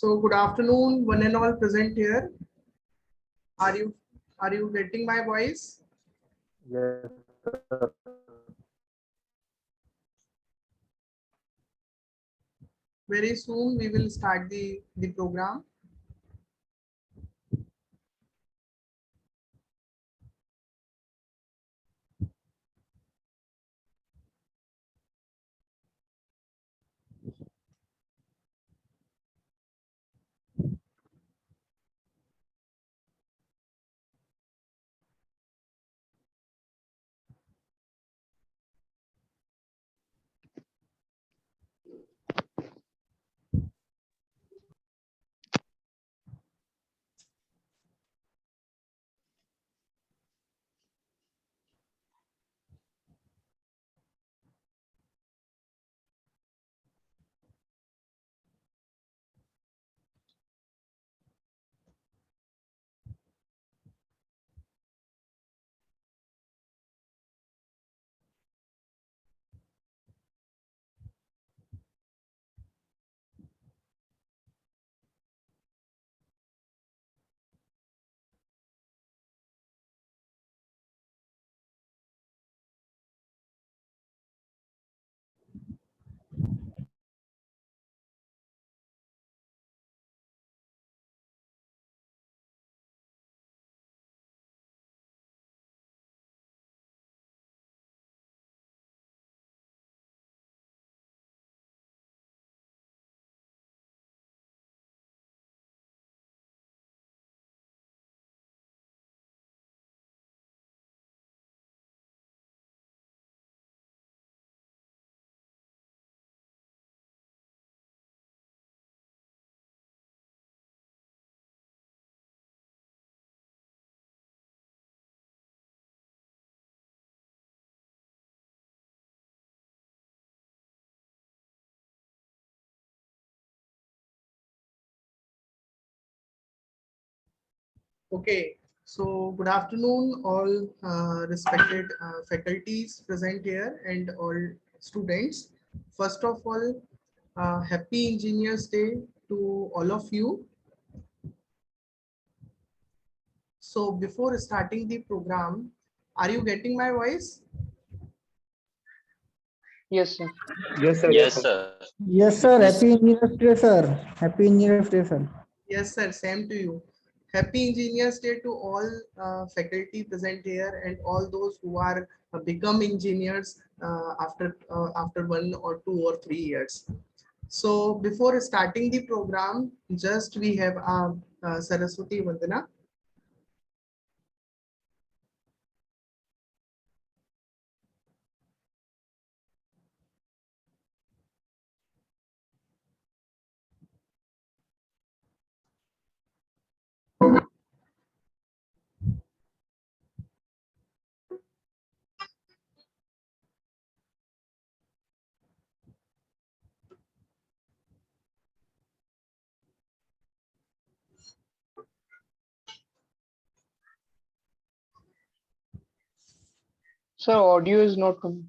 So good afternoon, one and all present here. Are you getting my voice? Yes, sir. Very soon we will start the program. Okay, so good afternoon, all respected faculties present here and all students. First of all, happy Engineers Day to all of you. So before starting the program, are you getting my voice? Yes, sir. Yes, sir. Yes, sir. Yes, sir. Happy Engineers Day, sir. Happy Engineers Day, sir. Yes, sir. Same to you. Happy Engineers Day to all faculty present here and all those who are become engineers after 1 or 2 or 3 years. So before starting the program, just we have Saraswati Vandana. Sir, audio is not coming.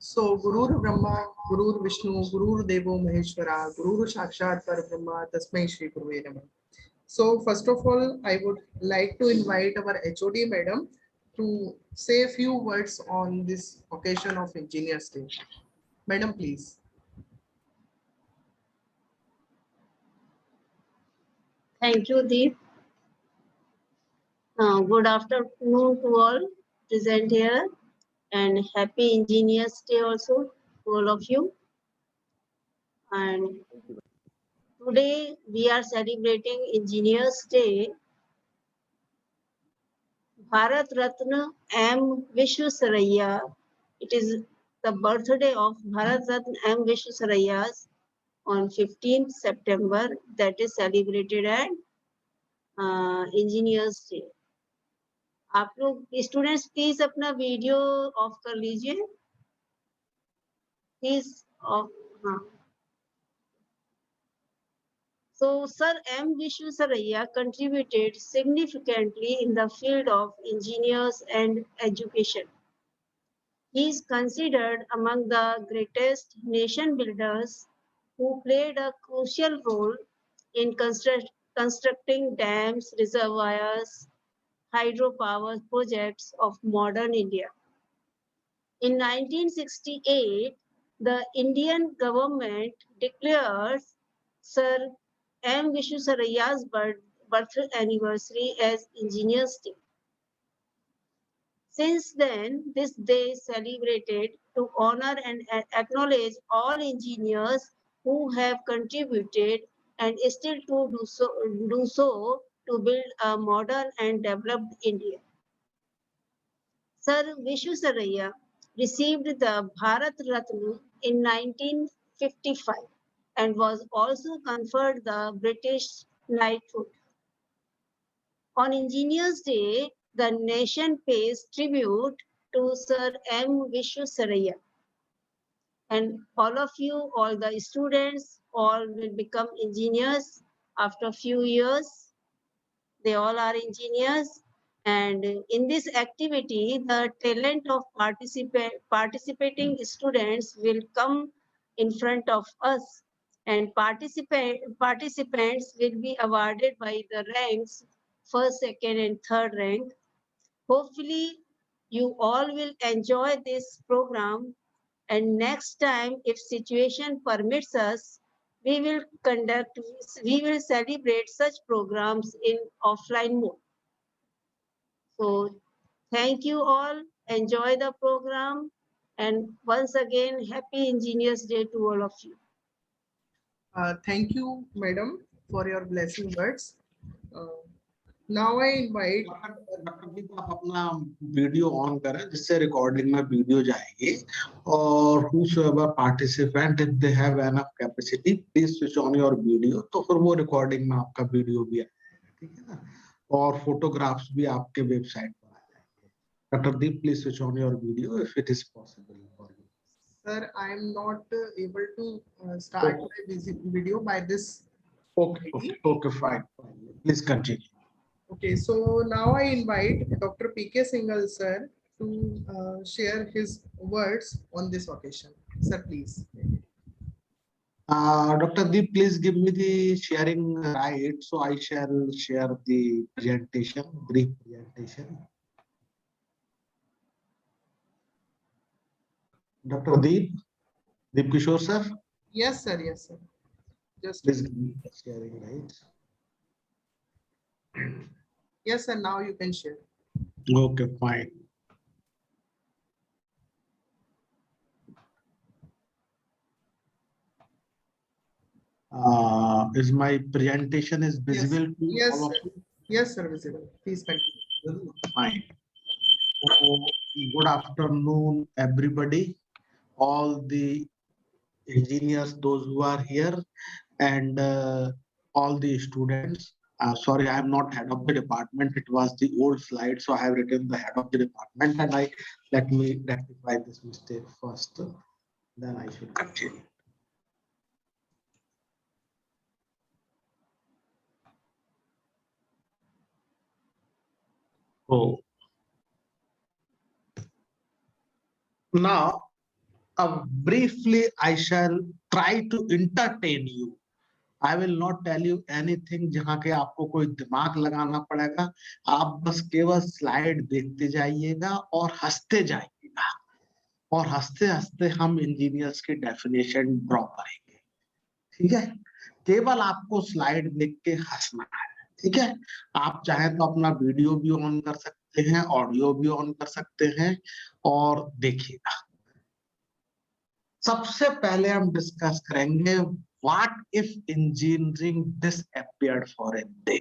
So Gurur Brahma, Gurur Vishnu, Gurur Devo Maheshwara, Gurur Sakshat Parabrahma, Tasmai Shri Guruve Namah. So first of all, I would like to invite our HOD madam to say a few words on this occasion of Engineers Day. Madam, please. Thank you, Deep. Good afternoon to all present here and happy Engineers Day also to all of you. And today we are celebrating Engineers Day. Bharat Ratna M. Vishwasaraya. It is the birthday of Bharat Ratna M. Vishwasaraya on 15th September, that is celebrated at Engineers Day. आप लोग students please अपना video of कर लीजिए please of. हाँ. So, Sir M. Vishwasaraya contributed significantly in the field of engineers and education. He is considered among the greatest nation builders who played a crucial role in constructing dams, reservoirs, hydropower projects of modern India. In 1968, the Indian government declared Sir M. Vishwasaraya's birth anniversary as Engineers Day. Since then, this day is celebrated to honor and acknowledge all engineers who have contributed and still to do so to build a modern and developed India. Sir Vishwasaraya received the Bharat Ratna in 1955 and was also conferred the British knighthood. On Engineers Day, the nation pays tribute to Sir M. Vishwasaraya. And all of you, all the students, all will become engineers after a few years. They all are engineers. And in this activity, the talent of participating students will come in front of us, and participants will be awarded by the ranks first, second, and third rank. Hopefully, you all will enjoy this program, and next time, if situation permits us, we will celebrate such programs in offline mode. So thank you all. Enjoy the program. And once again, happy Engineers Day to all of you. Thank you, madam, for your blessing words. Now I invite. Doctor Deep आप अपना video on करें जिससे recording में video जाएगी और whosoever participant if they have enough capacity please switch on your video तो फिर वो रिकॉर्डिंग में आपका वीडियो भी आएगा ठीक है ना और फोटोग्राफ्स भी आपके वेबसाइट पर आ जाएंगे. Doctor Deep please switch on your video if it is possible for you. Sir, I am not able to start my video by this. Okay, fine. Please continue. Okay, so now I invite Dr. P.K. Singhal, sir, to share his words on this occasion. Sir, please. Dr. Deep, please give me the sharing right, so I shall share the presentation, brief presentation. Dr. Deep Kishore, sir. Yes, sir. Yes, sir. Just Please give me the sharing right. yes, sir. Now you can share. Okay, fine. Is my presentation is visible to Yes, all of sir. you? Yes, sir. Visible. Please continue. Fine. So, good afternoon, everybody. All the engineers, those who are here, and all the students. Sorry, I am not head of the department. It was the old slide, so I have written the head of the department, and let me rectify this mistake first. Then I should continue. So now, briefly, I shall try to entertain you. I will not tell you anything जहाँ के आपको कोई दिमाग लगाना पड़ेगा. आप बस केवल स्लाइड देखते जाइएगा और हंसते जाइएगा और हंसते हंसते हम इंजीनियर्स की डेफिनेशन ड्रॉ करेंगे. ठीक है, केवल आपको स्लाइड देख के हंसना है. ठीक है, आप चाहें तो अपना वीडियो भी ऑन कर सकते हैं, ऑडियो भी ऑन कर सकते हैं और देखिएगा. सबसे पहले हम डिस्कस करेंगे what if engineering disappeared for a day,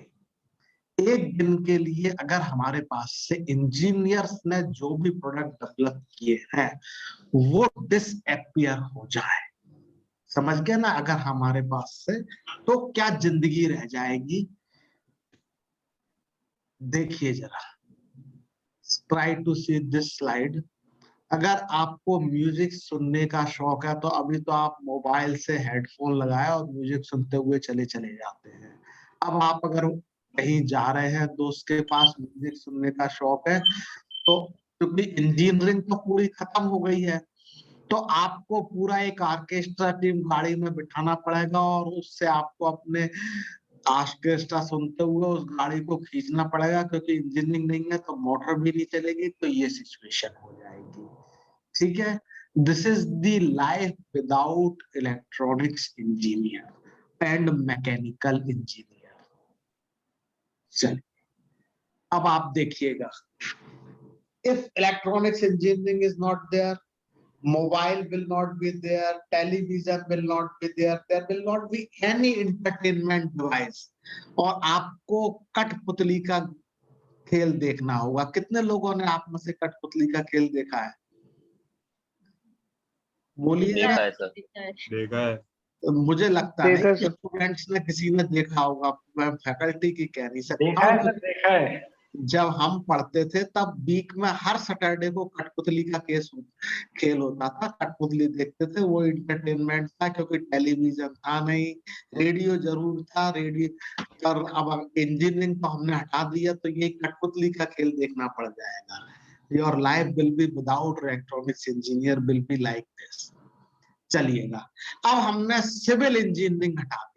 एक दिन के लिए अगर हमारे पास से इंजीनियर्स ने जो भी प्रोडक्ट डेवलप किए हैं वो डिसअपियर हो जाए, समझ गए ना, अगर हमारे पास से तो क्या जिंदगी रह जाएगी। देखिए जरा, try to see this slide. अगर आपको म्यूजिक सुनने का शौक है तो अभी तो आप मोबाइल से हेडफोन लगाए और म्यूजिक सुनते हुए चले चले जाते हैं। अब आप अगर कहीं जा रहे हैं, दोस्त के पास म्यूजिक सुनने का शौक है, तो क्योंकि इंजीनियरिंग तो पूरी खत्म हो गई है, तो आपको पूरा एक ऑर्केस्ट्रा टीम गाड़ी में बिठाना पड़ेगा और उससे आपको अपने ऑर्केस्ट्रा सुनते हुए उस गाड़ी को खींचना पड़ेगा, क्योंकि इंजीनियरिंग नहीं है तो मोटर भी नहीं चलेगी। तो ये सिचुएशन हो जाएगी, ठीक है। This is the life without electronics engineer and mechanical engineer. चलिए अब आप देखिएगा, if electronics engineering is not there, mobile will not be there, television will not be there, there will not be any entertainment device, और आपको कठपुतली का खेल देखना होगा। कितने लोगों ने आप में से कठपुतली का खेल देखा है? बोलिए। देखा है सर। देखा है। मुझे लगता देखा नहीं है कि सर। स्टूडेंट्स ने किसी ने देखा होगा, मैं फैकल्टी की कह नहीं सकता देखा है हूँ। सर, देखा है। जब हम पढ़ते थे तब वीक में हर सैटरडे को कठपुतली का खेल होता था, कठपुतली देखते थे, वो इंटरटेनमेंट था, क्योंकि टेलीविजन था नहीं, रेडियो जरूर था, रेडियो पर अब इंजीनियरिंग तो हमने हटा दिया, तो ये कठपुतली का खेल देखना पड़ जाएगा। Your life will be without electronics engineer will be like this. चलिएगा, अब हमने सिविल इंजीनियरिंग हटा दी,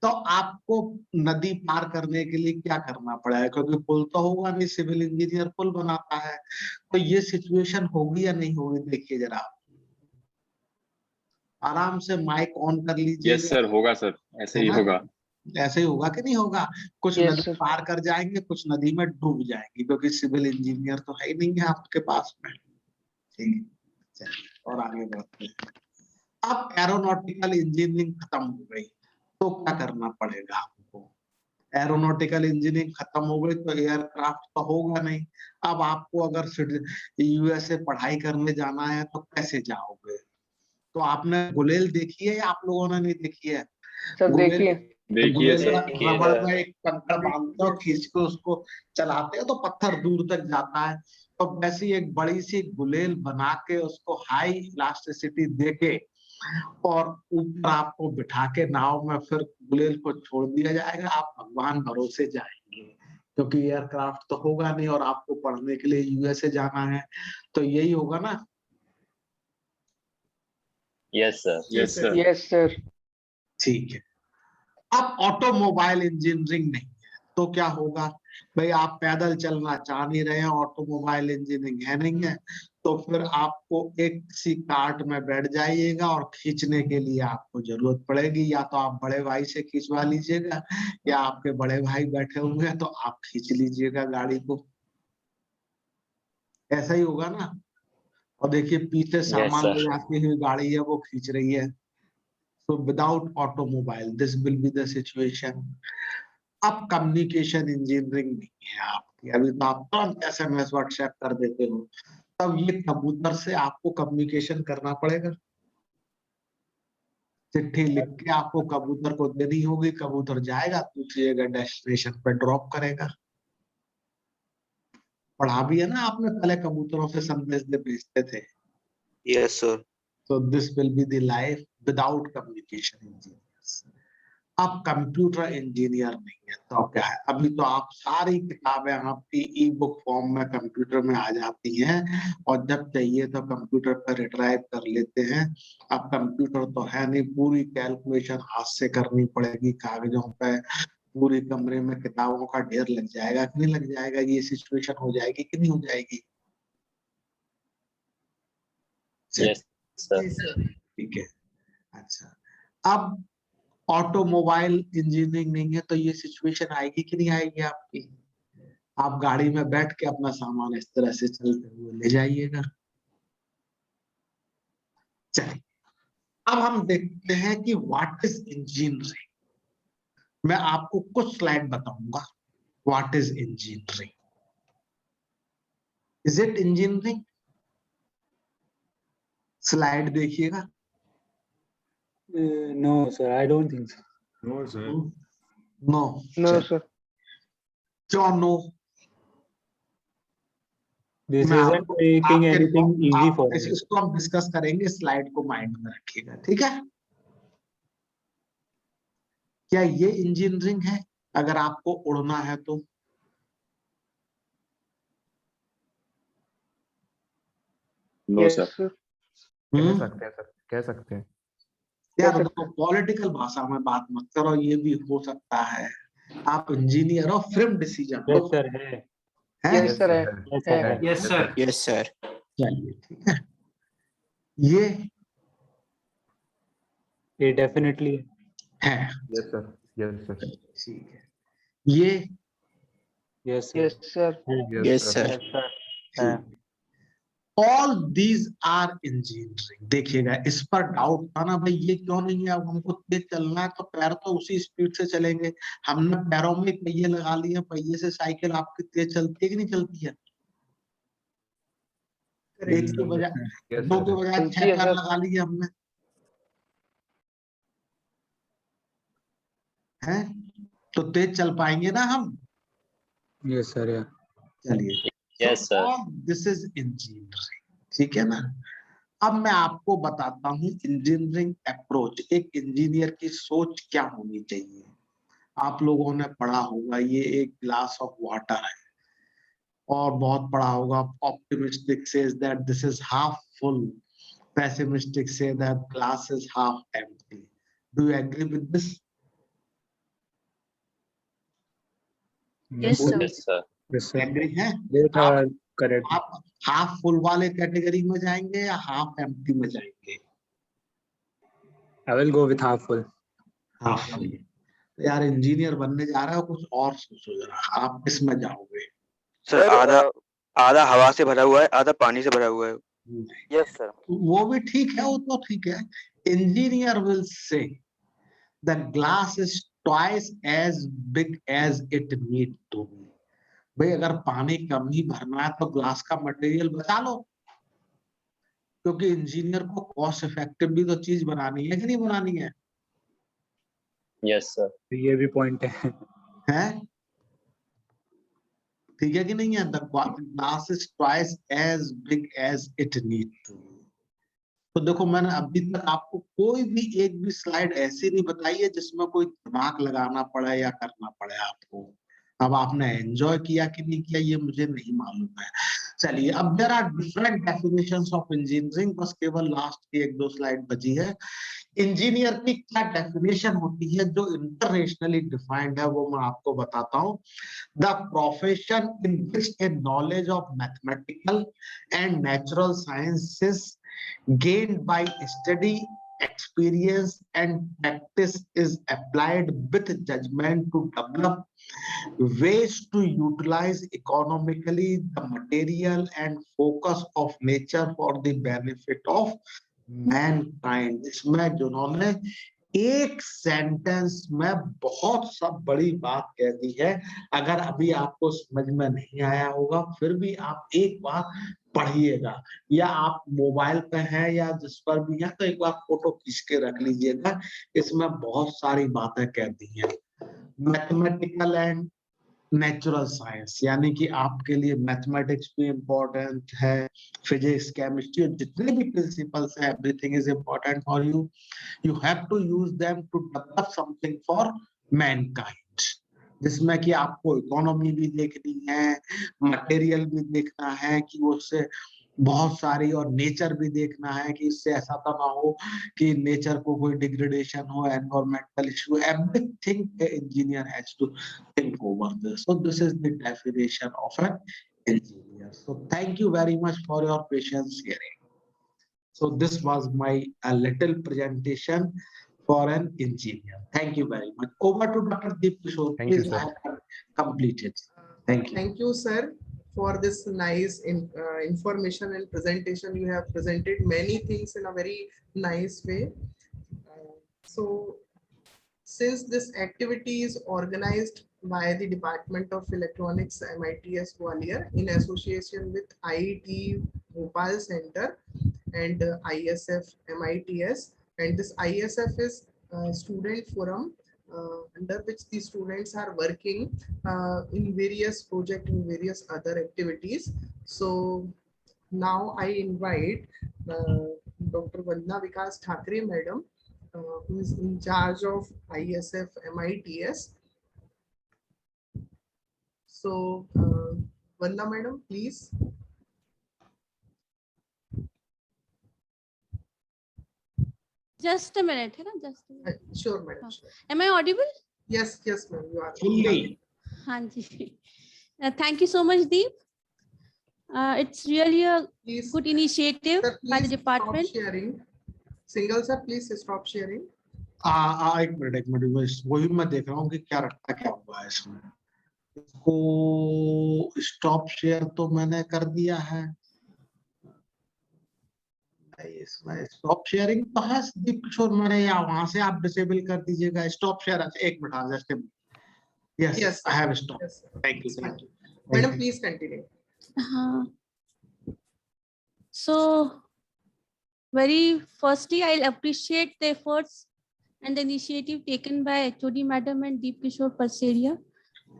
तो आपको नदी पार करने के लिए क्या करना पड़ेगा, क्योंकि पुल तो होगा नहीं, सिविल इंजीनियर पुल बनाता है। तो ये सिचुएशन होगी या नहीं होगी? देखिए जरा, आराम से माइक ऑन कर लीजिए। यस सर, होगा सर, ऐसे ही होगा। ऐसे ही होगा कि नहीं होगा? कुछ Yes, नदी sir. पार कर जाएंगे, कुछ नदी में डूब जाएंगे, क्योंकि सिविल इंजीनियर तो है ही नहीं है आपके पास में। ठीक है, चलिए और आगे बढ़ते हैं। अब एरोनॉटिकल इंजीनियरिंग खत्म हो गई, तो क्या करना पड़ेगा आपको? एरोनॉटिकल इंजीनियरिंग खत्म हो गई तो एयरक्राफ्ट तो होगा नहीं। अब आपको अगर यूएसए पढ़ाई करने जाना है तो कैसे जाओगे? तो आपने गुलेल देखी है या आप लोगों ने नहीं देखी है? सर देखिए। देखिए गुलेल सर, का रबड़ में एक कंकड़ बांधते हो, खींच के उसको चलाते हो तो पत्थर दूर तक जाता है। तो वैसी एक बड़ी सी गुलेल बना के उसको हाई इलास्टिसिटी देके और ऊपर आपको बिठा के नाव में फिर गुलेल को छोड़ दिया जाएगा, आप भगवान भरोसे जाएंगे, क्योंकि एयरक्राफ्ट तो होगा नहीं और आपको पढ़ने के लिए यूएसए जाना है। तो यही होगा ना? Yes sir, yes sir. Yes sir. ठीक है। अब ऑटोमोबाइल इंजीनियरिंग नहीं है तो क्या होगा? भाई आप पैदल चलना चाह नहीं रहे हैं, ऑटोमोबाइल इंजीनियरिंग है नहीं है, तो फिर आपको एक सी कार्ट में बैठ जाइएगा और खींचने के लिए आपको जरूरत पड़ेगी। या तो आप बड़े भाई से खींचवा लीजिएगा, या आपके बड़े भाई बैठे हुए हैं तो आप खींच लीजिएगा गाड़ी को। ऐसा ही होगा ना? और देखिए पीछे सामान sir. ले जाती हुई गाड़ी है, वो खींच रही है। So without automobile, this will be the situation. अब कम्युनिकेशन इंजीनियरिंग नहीं है आपकी, अभी तो आप तुरंत SMS व्हाट्सएप कर देते हो, तब ये कबूतर से आपको कम्युनिकेशन करना पड़ेगा। चिट्ठी लिख के आपको कबूतर को देनी होगी, कबूतर जाएगा दूसरी जगह डेस्टिनेशन पे ड्रॉप करेगा। पढ़ा भी है ना आपने, पहले कबूतरों से संदेश भेजते थे। Yes, sir. So this will be the life without communication engineers. आप कंप्यूटर इंजीनियर नहीं है तो क्या है? अभी तो आप सारी किताबें आपकी ई बुक फॉर्म में कंप्यूटर में आ जाती हैं, और जब चाहिए तो कंप्यूटर पर रिट्राइव कर लेते हैं। अब कंप्यूटर तो है नहीं, पूरी कैलकुलेशन हाथ से करनी पड़ेगी कागजों पे, पूरी कमरे में किताबों का ढेर लग जाएगा कि नहीं लग जाएगा? ये सिचुएशन हो जाएगी कि नहीं हो जाएगी? Yes sir. ठीक है। अच्छा, अब ऑटोमोबाइल इंजीनियरिंग नहीं है तो ये सिचुएशन आएगी कि नहीं आएगी आपकी? आप गाड़ी में बैठ के अपना सामान इस तरह से चलते हुए ले जाइएगा। चलिए अब हम देखते हैं कि व्हाट इज इंजीनियरिंग। मैं आपको कुछ स्लाइड बताऊंगा। What is engineering? Is it engineering? Slide देखिएगा। No, sir, I don't think so. No, sir. No No, sir. क्यों नो? This मैं isn't आपको making anything easy for me. इसको हम डिस्कस करेंगे, स्लाइड को माइंड में रखिएगा, ठीक है? क्या ये इंजीनियरिंग है अगर आपको उड़ना है तो? No Yes, sir. sir. कह सकते हैं सर, कह सकते हैं। यार देखो, पॉलिटिकल भाषा में बात मत करो, ये भी हो सकता है। आप इंजीनियर हो, फिल्म डिसीजन लो। Yes, sir. है। है? Yes, sir. Yes, sir. है। Yes, sir. Yes, sir. चलिए ठीक है। ये ये definitely है। है, Yes, sir. Yes, sir. ठीक है। ये Yes, sir. Yes, sir. है। Yes, sir. Yes, sir. है। All these are engineering. देखिएगा, इस पर डाउट था ना भाई, ये क्यों नहीं है? अब हमको तेज चलना है तो पैर तो उसी स्पीड से चलेंगे। हमने पैरों में पहिए लगा लिए, पहिए से साइकिल आपकी तेज चलती है कि नहीं चलती है? एक के बजाय Yes, दो के sir. बजाय चलती 6 है, पैर सर। लगा लिए हमने, हैं? तो तेज चल पाएंगे ना हम? Yes, sir. है। चलिए, yes sir. This is engineering, ठीक है ना? अब मैं आपको बताता हूँ इंजीनियरिंग अप्रोच, एक इंजीनियर की सोच क्या होनी चाहिए। आप लोगों ने पढ़ा होगा, ये एक ग्लास ऑफ वाटर है, और बहुत पढ़ा होगा, optimistic says that this is half full, pessimistic says that glass is half empty. Do you agree with this? Yes, sir. Yes sir. Yes, sir. Agree है? Both are correct. आप half full वाले category में जाएंगे या half empty में जाएंगे? I will go with half full. Half full. यार engineer बनने जा रहे हो, कुछ और सोचो जरा, आप किस में जाओगे? सर आधा हवा से भरा हुआ है, आधा पानी से भरा हुआ है। Yes sir. वो भी ठीक है, वो तो ठीक है। Engineer will say the glass is twice as big as it need to be. भाई अगर पानी कम ही भरना है तो ग्लास का मटेरियल बचा लो, क्योंकि इंजीनियर को कॉस्ट इफेक्टिव भी तो चीज बनानी है कि नहीं बनानी है? Yes sir. ये भी point है। हैं? ठीक है कि नहीं है? The glass is twice as big as it need to. तो देखो, मैंने अभी तक आपको कोई भी एक भी स्लाइड ऐसी नहीं बताई है जिसमें कोई दिमाग लगाना पड़े या करना पड़े आपको। अब आपने एंजॉय किया कि नहीं किया ये मुझे नहीं मालूम है। चलिए, अब there are different definitions of engineering, बस केवल लास्ट की एक दो स्लाइड बची है। इंजीनियर की क्या डेफिनेशन होती है जो इंटरनेशनली डिफाइंड है, वो मैं आपको बताता हूँ। The profession in which A knowledge of mathematical and natural sciences gained by study, experience and practice is applied with judgment to develop ways to utilize economically the material and focus of nature for the benefit of mankind। इसमें जिन्होंने एक sentence में बहुत सब बड़ी बात कह दी है। अगर अभी आपको समझ में नहीं आया होगा, फिर भी आप एक बार पढ़िएगा, या आप मोबाइल पे है या जिस पर भी है तो एक बार फोटो खींच के रख लीजिएगा। इसमें बहुत सारी बातें कह दी हैं। मैथमेटिकल एंड नेचुरल साइंस, यानी कि आपके लिए मैथमेटिक्स भी इम्पोर्टेंट है, फिजिक्स, केमिस्ट्री, जितने भी प्रिंसिपल्स हैं, everything is important for you. You have to use them to develop something for mankind, जिसमें कि आपको इकोनॉमी भी देखनी है, मटेरियल भी देखना है कि उससे बहुत सारी, और नेचर भी देखना है कि इससे ऐसा तो ना हो कि नेचर को कोई डिग्रेडेशन हो, environmental issue, everything engineer has to think over this. So this is the definition of an engineer. So thank you very much for your patience hearing. So this was my little presentation for an engineer. Thank you very much. Over to Dr. Deep Kishore. Thank you, Please, sir. I have completed. Thank you. Thank you, sir, for this nice information and presentation. You have presented many things in a very nice way. So since this activity is organized by the Department of Electronics MITS Gwalior in association with IIT Bhopal Center and ISF MITS, and this ISF is student forum under which the students are working in various projects and various other activities. So now I invite Dr. Vandana Vikas Thakre madam, who is in charge of ISF MITS. So Vandana madam, please. Just a minute, है ना? Just a minute. Sure madam. Sure. Am I audible? Yes, yes ma'am, you are. fully. हाँ जी. Thank you so much, Deep. It's really a Please, good initiative sir, by the please department. stop sharing. Single sir, please stop sharing. एक minute वही मैं देख रहा हूँ कि क्या रखता क्या हुआ है इसमें। इसको स्टॉप शेयर तो मैंने कर दिया है। इसमें स्टॉप शेयरिंग तो है दीप किशोर, मैंने या वहां से आप डिसेबल कर दीजिएगा स्टॉप शेयर। अच्छा एक minute, just yes Yes, I have stop. yes, sir. Thank you, thank you Madam, please continue. So, very firstly, I'll appreciate the efforts and the initiative taken by HOD Madam and Deep Kishore Parseria,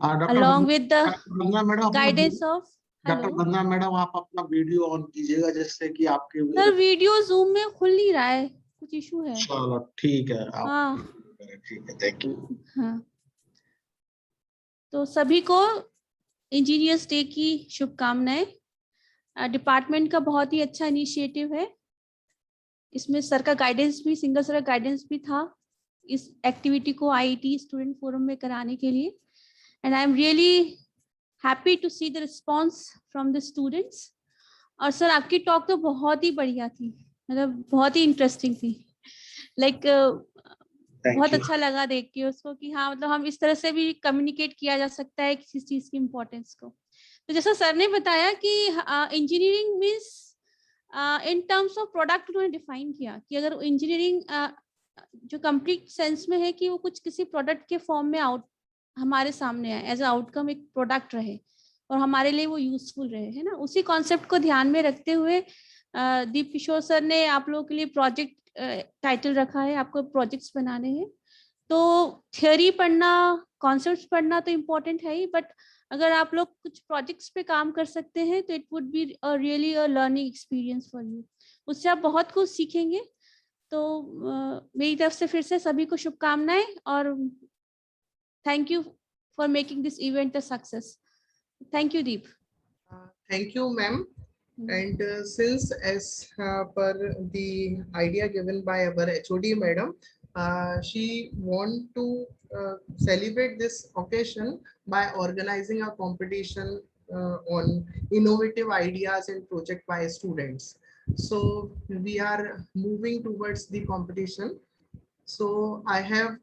along with the guidance of. Doctor Vandana madam, आप अपना video on कीजिएगा जिससे कि आपके sir video zoom में खुल नहीं रहा है, कुछ इशू है। चलो ठीक है, हाँ ठीक है, थैंक यू। हाँ, तो सभी को इंजीनियर्स डे की शुभकामनाएं। डिपार्टमेंट का बहुत ही अच्छा इनिशिएटिव है। इसमें सर का गाइडेंस भी, सिंगल सर का गाइडेंस भी था इस एक्टिविटी को आईआईटी स्टूडेंट फोरम में कराने के लिए। And I am really happy to see the response from the students. और सर आपकी टॉक तो बहुत ही बढ़िया थी, मतलब बहुत ही इंटरेस्टिंग थी। लाइक बहुत अच्छा लगा देख के उसको कि हाँ, मतलब हम इस तरह से भी कम्युनिकेट किया जा सकता है किसी चीज की इम्पोर्टेंस को। तो जैसा सर ने बताया कि engineering means in terms of product उन्होंने डिफाइन किया कि अगर इंजीनियरिंग जो कंप्लीट सेंस में है कि वो कुछ किसी प्रोडक्ट के फॉर्म में हमारे सामने आए, एज आउटकम एक प्रोडक्ट रहे और हमारे लिए वो यूजफुल रहे, है ना। उसी कॉन्सेप्ट को ध्यान में रखते हुए दीप किशोर सर ने आप लोगों के लिए प्रोजेक्ट टाइटल रखा है, आपको प्रोजेक्ट्स बनाने हैं। तो थियोरी पढ़ना, कॉन्सेप्ट्स पढ़ना तो इम्पोर्टेंट है ही, बट अगर आप लोग कुछ प्रोजेक्ट्स पे काम कर सकते हैं तो it would be really a learning experience for you. उससे आप बहुत कुछ सीखेंगे। तो मेरी तरफ से फिर से सभी को शुभकामनाएं और thank you for making this event a success. Thank you Deep. Thank you ma'am. And since as per the idea given by our HOD madam, she want to celebrate this occasion by organizing a competition on innovative ideas and project by students. So we are moving towards the competition. So I have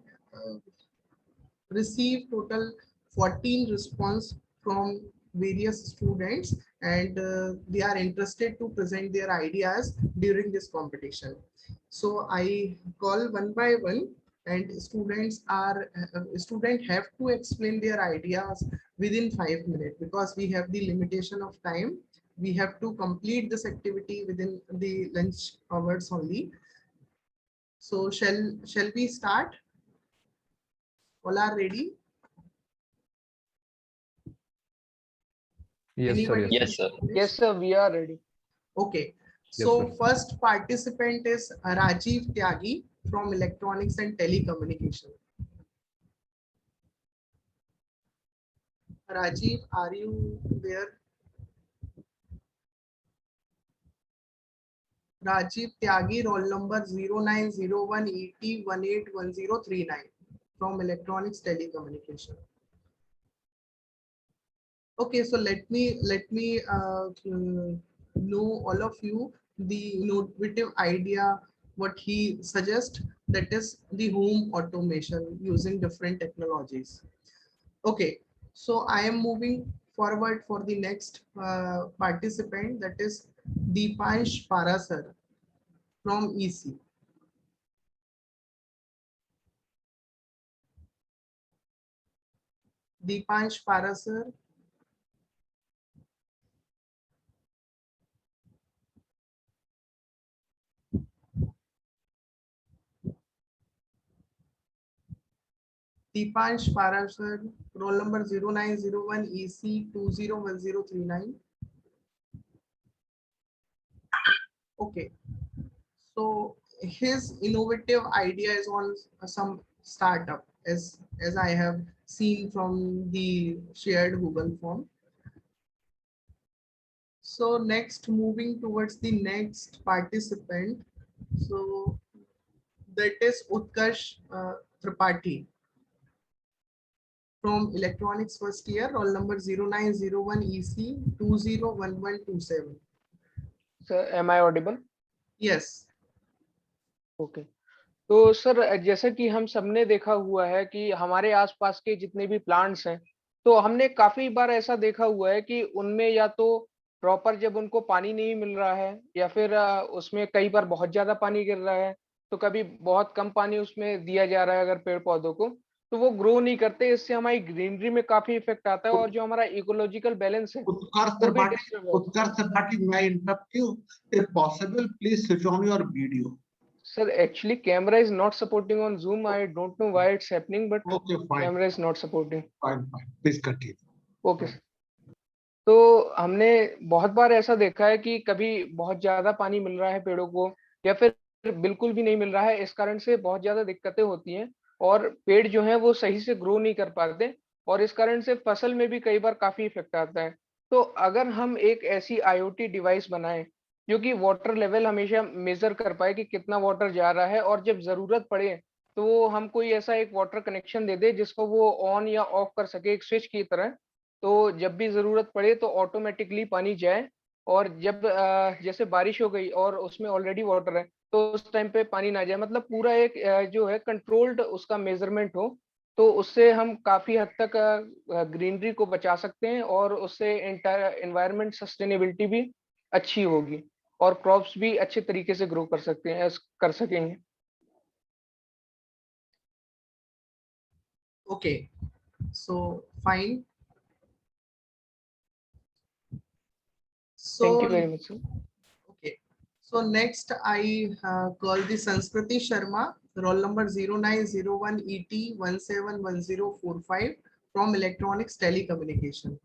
received total 14 response from various students, and they are interested to present their ideas during this competition. So I call one by one, and students have to explain their ideas within 5 minutes because we have the limitation of time. We have to complete this activity within the lunch hours only. So shall we start? All are ready? Yes, sir. Anybody? Yes, sir. Yes, sir, we are ready. Okay. Yes, So sir. first participant is Rajiv Tyagi from Electronics and Telecommunication. Rajiv, are you there? Rajiv Tyagi, roll number 090180181039 from Electronics Telecommunication. Okay, so let me know all of you the innovative idea what he suggests, that is the home automation using different technologies. Okay, so I am moving forward for the next participant, that is Deepansh Parasar from EC. Deepansh Parasar, Deepansh Parasar, roll number 0901 EC 201039. Okay, so his innovative idea is on some startup, as I have seen from the shared Google form. So next, moving towards the next participant. So that is Utkarsh Tripathi from electronics first year, roll number 0901 EC 201127. Sir, am I audible? Yes. Okay, तो sir जैसा कि हम सबने देखा हुआ है कि हमारे आसपास के जितने भी प्लांट्स हैं, तो हमने काफी बार ऐसा देखा हुआ है कि उनमें या तो प्रॉपर जब उनको पानी नहीं मिल रहा है या फिर उसमें कई बार बहुत ज्यादा पानी गिर रहा है, तो कभी बहुत कम पानी उसमें दिया जा रहा है अगर पेड़ पौधों को, तो वो ग्रो नहीं करते। इससे हमारी ग्रीनरी में काफी इफेक्ट आता है और जो हमारा इकोलॉजिकल बैलेंस है वो भी डिस्टर्ब होता है। उत्कर्ष त्रिपाठी, मैं interrupt you, if possible please switch on your video. Sir, actually camera is not supporting on Zoom. I don't know why it's happening, but Okay, fine, camera is not supporting. fine, please continue. Okay. तो हमने बहुत बार ऐसा देखा है कि कभी बहुत ज्यादा पानी मिल रहा है पेड़ों को या फिर बिल्कुल भी नहीं मिल रहा है, इस कारण से बहुत ज्यादा दिक्कतें होती हैं और पेड़ जो है वो सही से ग्रो नहीं कर पाते और इस कारण से फसल में भी कई बार काफी इफेक्ट आता है। तो अगर हम एक ऐसी IoT डिवाइस बनाएं जो कि वाटर लेवल हमेशा मेजर कर पाए कि कितना वाटर जा रहा है और जब जरूरत पड़े तो हम कोई ऐसा एक वाटर कनेक्शन दे दे जिसको वो ऑन या ऑफ कर सके एक स्विच की तरह, तो जब भी जरूरत पड़े तो ऑटोमेटिकली पानी जाए और जब जैसे बारिश हो गई और उसमें ऑलरेडी वाटर है तो उस टाइम पे पानी ना जाए, मतलब पूरा एक जो है कंट्रोल्ड उसका मेजरमेंट हो, तो उससे हम काफी हद तक ग्रीनरी को बचा सकते हैं और उससे एनवायरमेंट सस्टेनेबिलिटी भी अच्छी होगी और क्रॉप्स भी अच्छे तरीके से ग्रो कर सकते हैं, कर सकेंगे। Okay. So fine. Thank you So very much, sir. okay. So next I call the Sanskriti Sharma, roll number 0901 ET 171045 from Electronics Telecommunication.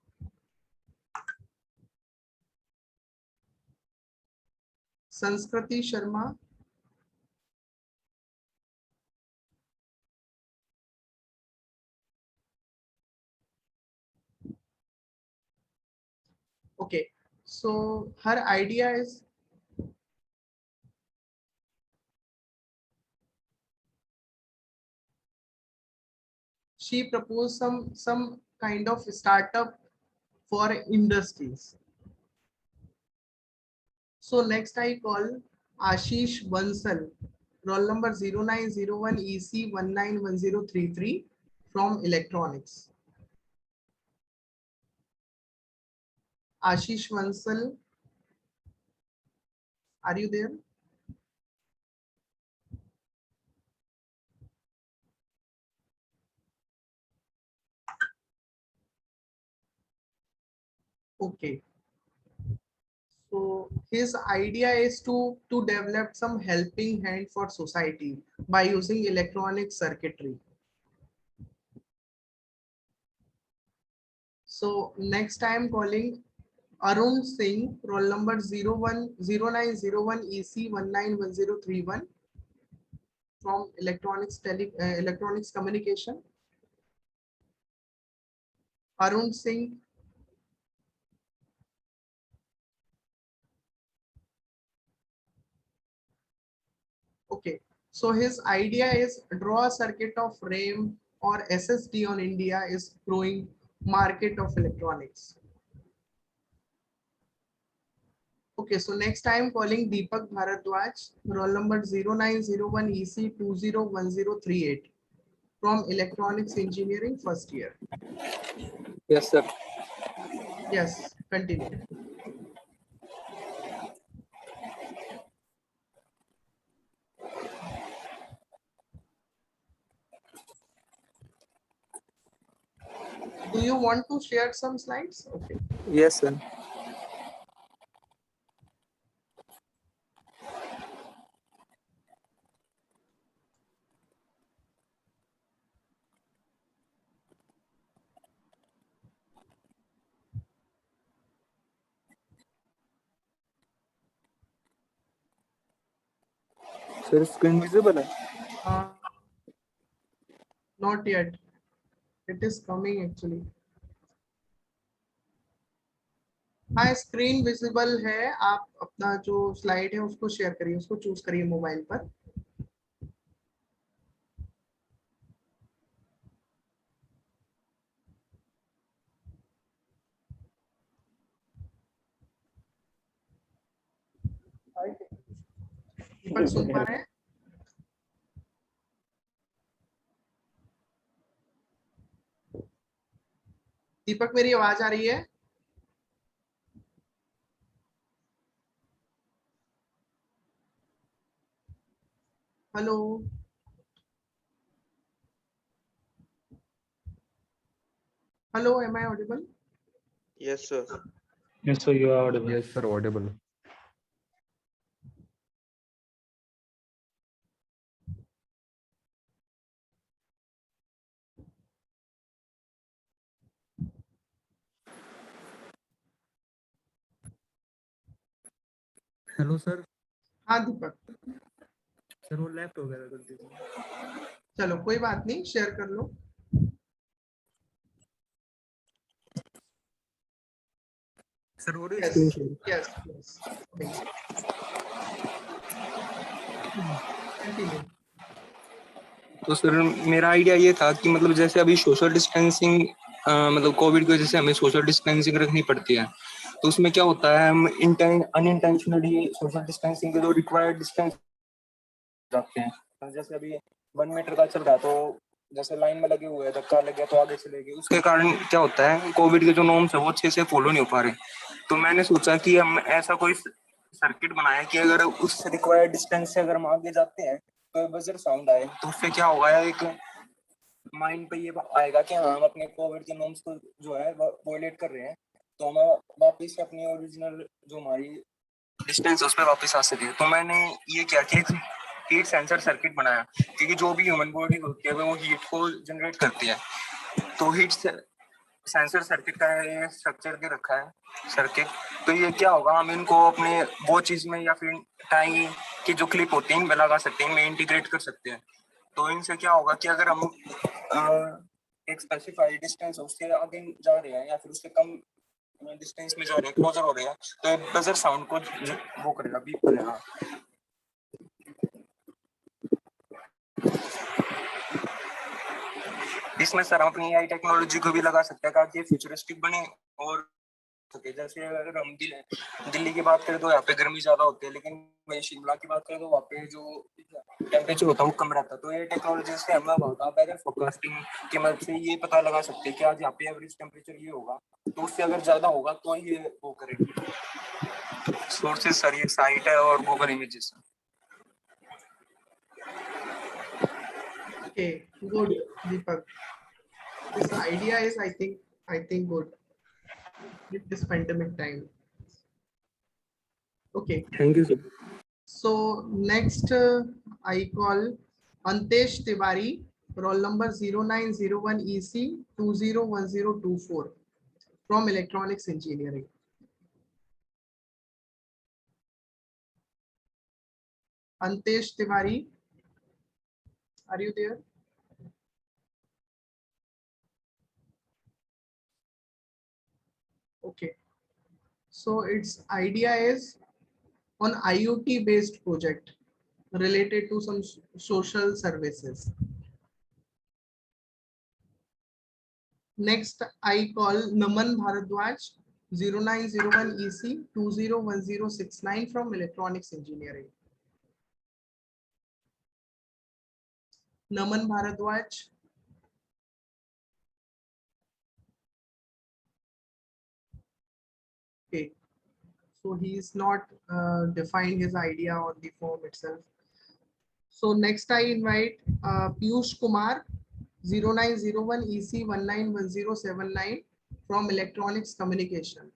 Sanskriti Sharma. Okay. So her idea is she proposed some kind of startup for industries. So next I call Ashish Bansal, roll number 0901 EC 191033 from electronics. Ashish Bansal, are you there? Okay. So his idea is to develop some helping hand for society by using electronic circuitry. So next I am calling Arun Singh, roll number 0901 EC 191031 from electronics communication. Arun Singh. Okay, so his idea is draw a circuit of RAM or SSD on India is growing market of electronics. Okay, so next I am calling Deepak Bharadwaj, roll number 0901 EC 201038 from electronics engineering first year. Yes, sir. Yes, continue. Do you want to share some slides? Okay. Yes, sir. Sir, screen visible है? Not yet. It is coming actually. हाँ, screen visible है. आप अपना जो slide है उसको share करिए, उसको चूज करिए मोबाइल पर. दीपक सुन पा रहे हैं? दीपक मेरी आवाज आ रही है? Hello. Hello, am I audible? Yes, sir. Yes, sir, you are audible. Yes, sir, audible. Hello sir. हाँ दीपक. सर वो लेफ्ट हो गया था गलती से. चलो कोई बात नहीं, शेयर कर लो. सर हो रही Yes, screen share? yes, yes. Continue. तो सर मेरा आइडिया ये था कि मतलब जैसे अभी सोशल डिस्टेंसिंग मतलब कोविड की वजह से हमें सोशल डिस्टेंसिंग रखनी पड़ती है, तो उसमें क्या होता है हम अनइंटेंशनली सोशल डिस्टेंसिंग के जो रिक्वायर्ड डिस्टेंस रखते हैं. जैसे अभी 1 मीटर का चल रहा है तो जैसे लाइन में लगे हुए हैं, धक्का लग गया तो आगे चलेगी. उसके कारण क्या होता है कोविड के जो नॉर्म्स है वो अच्छे से फॉलो नहीं हो पा रहे. तो मैंने सोचा कि हम ऐसा कोई सर्किट बनाए कि अगर उस रिक्वायर्ड डिस्टेंस से अगर हम आगे जाते हैं तो बजर साउंड आए, तो उससे क्या होगा एक माइंड पे ये आएगा कि हाँ हम अपने कोविड के नॉर्म्स को जो है वॉयलेट कर रहे हैं, तो हम वापस अपनी ओरिजिनल जो हमारी डिस्टेंस उस पर वापस आ सके. तो मैंने ये क्या कि हीट सेंसर सर्किट बनाया, क्योंकि जो भी ह्यूमन बॉडी होती है वो हीट को जनरेट करती है. तो हीट सेंसर सर्किट का ये स्ट्रक्चर दे रखा है सर्किट. तो ये क्या होगा, हम इनको अपने वो चीज में या फिर टाई की जो क्लिप होती है इनमें लगा सकते हैं, इनमें इंटीग्रेट कर सकते हैं. तो इनसे क्या होगा कि अगर हम एक स्पेसिफाइड डिस्टेंस उससे आगे जा रहे हैं या फिर उससे कम डिस्टेंस में जा रहे हैं, क्लोजर हो रहे हैं, तो बजर साउंड को वो करेगा, बीप करेगा. इसमें सर हम अपनी एआई टेक्नोलॉजी को भी लगा सकते हैं ताकि फ्यूचरिस्टिक बने और सके. जैसे अगर हम दिल्ली की बात करें तो यहाँ पे गर्मी ज्यादा होती है, लेकिन वही शिमला की बात करें तो वहाँ पे जो टेम्परेचर होता है वो कम रहता है. तो ये टेक्नोलॉजी से हम वेदर फोरकास्टिंग की मदद से ये पता लगा सकते हैं कि आज यहाँ पे एवरेज टेम्परेचर ये होगा, तो उससे अगर ज्यादा होगा तो ये वो करेंगे. सोर्सेज सर ये साइट है और Google images. Okay, good, Deepak. This idea is, I think good with this pandemic time. Okay. Thank you sir. So next I call Antesh Tiwari, roll number 0901 EC 201024 from Electronics Engineering. Antesh Tiwari, are you there? Okay. So its idea is on IoT based project related to some social services. Next I call Naman Bharadwaj 0901 EC 201069 from Electronics Engineering. Naman Bharadwaj. Okay. So he is not defined his idea on the form itself. So next I invite Piyush Kumar 0901 EC 191079 from Electronics Communication.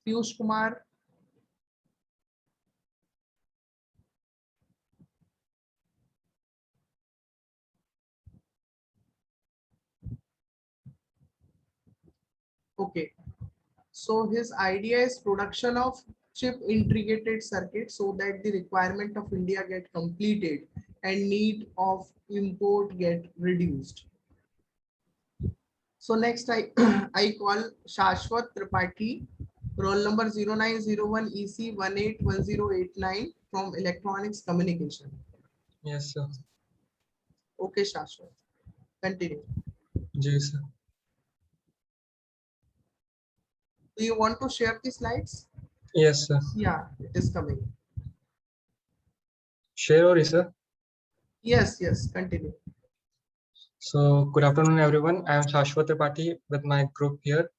Piyush Kumar. Okay, so his idea is production of chip integrated circuit so that the requirement of India get completed and need of import get reduced. So next I I call Shashwat Tripathi, roll number 0901 EC 181089 from Electronics Communication. Yes, sir. Okay, Shashwat, continue. Yes, sir. Do you want to share the slides? Yes, sir. Yeah, it is coming. Share or sir? Yes, yes, continue. So good afternoon, everyone. I am Shashwat Tripathi with my group here.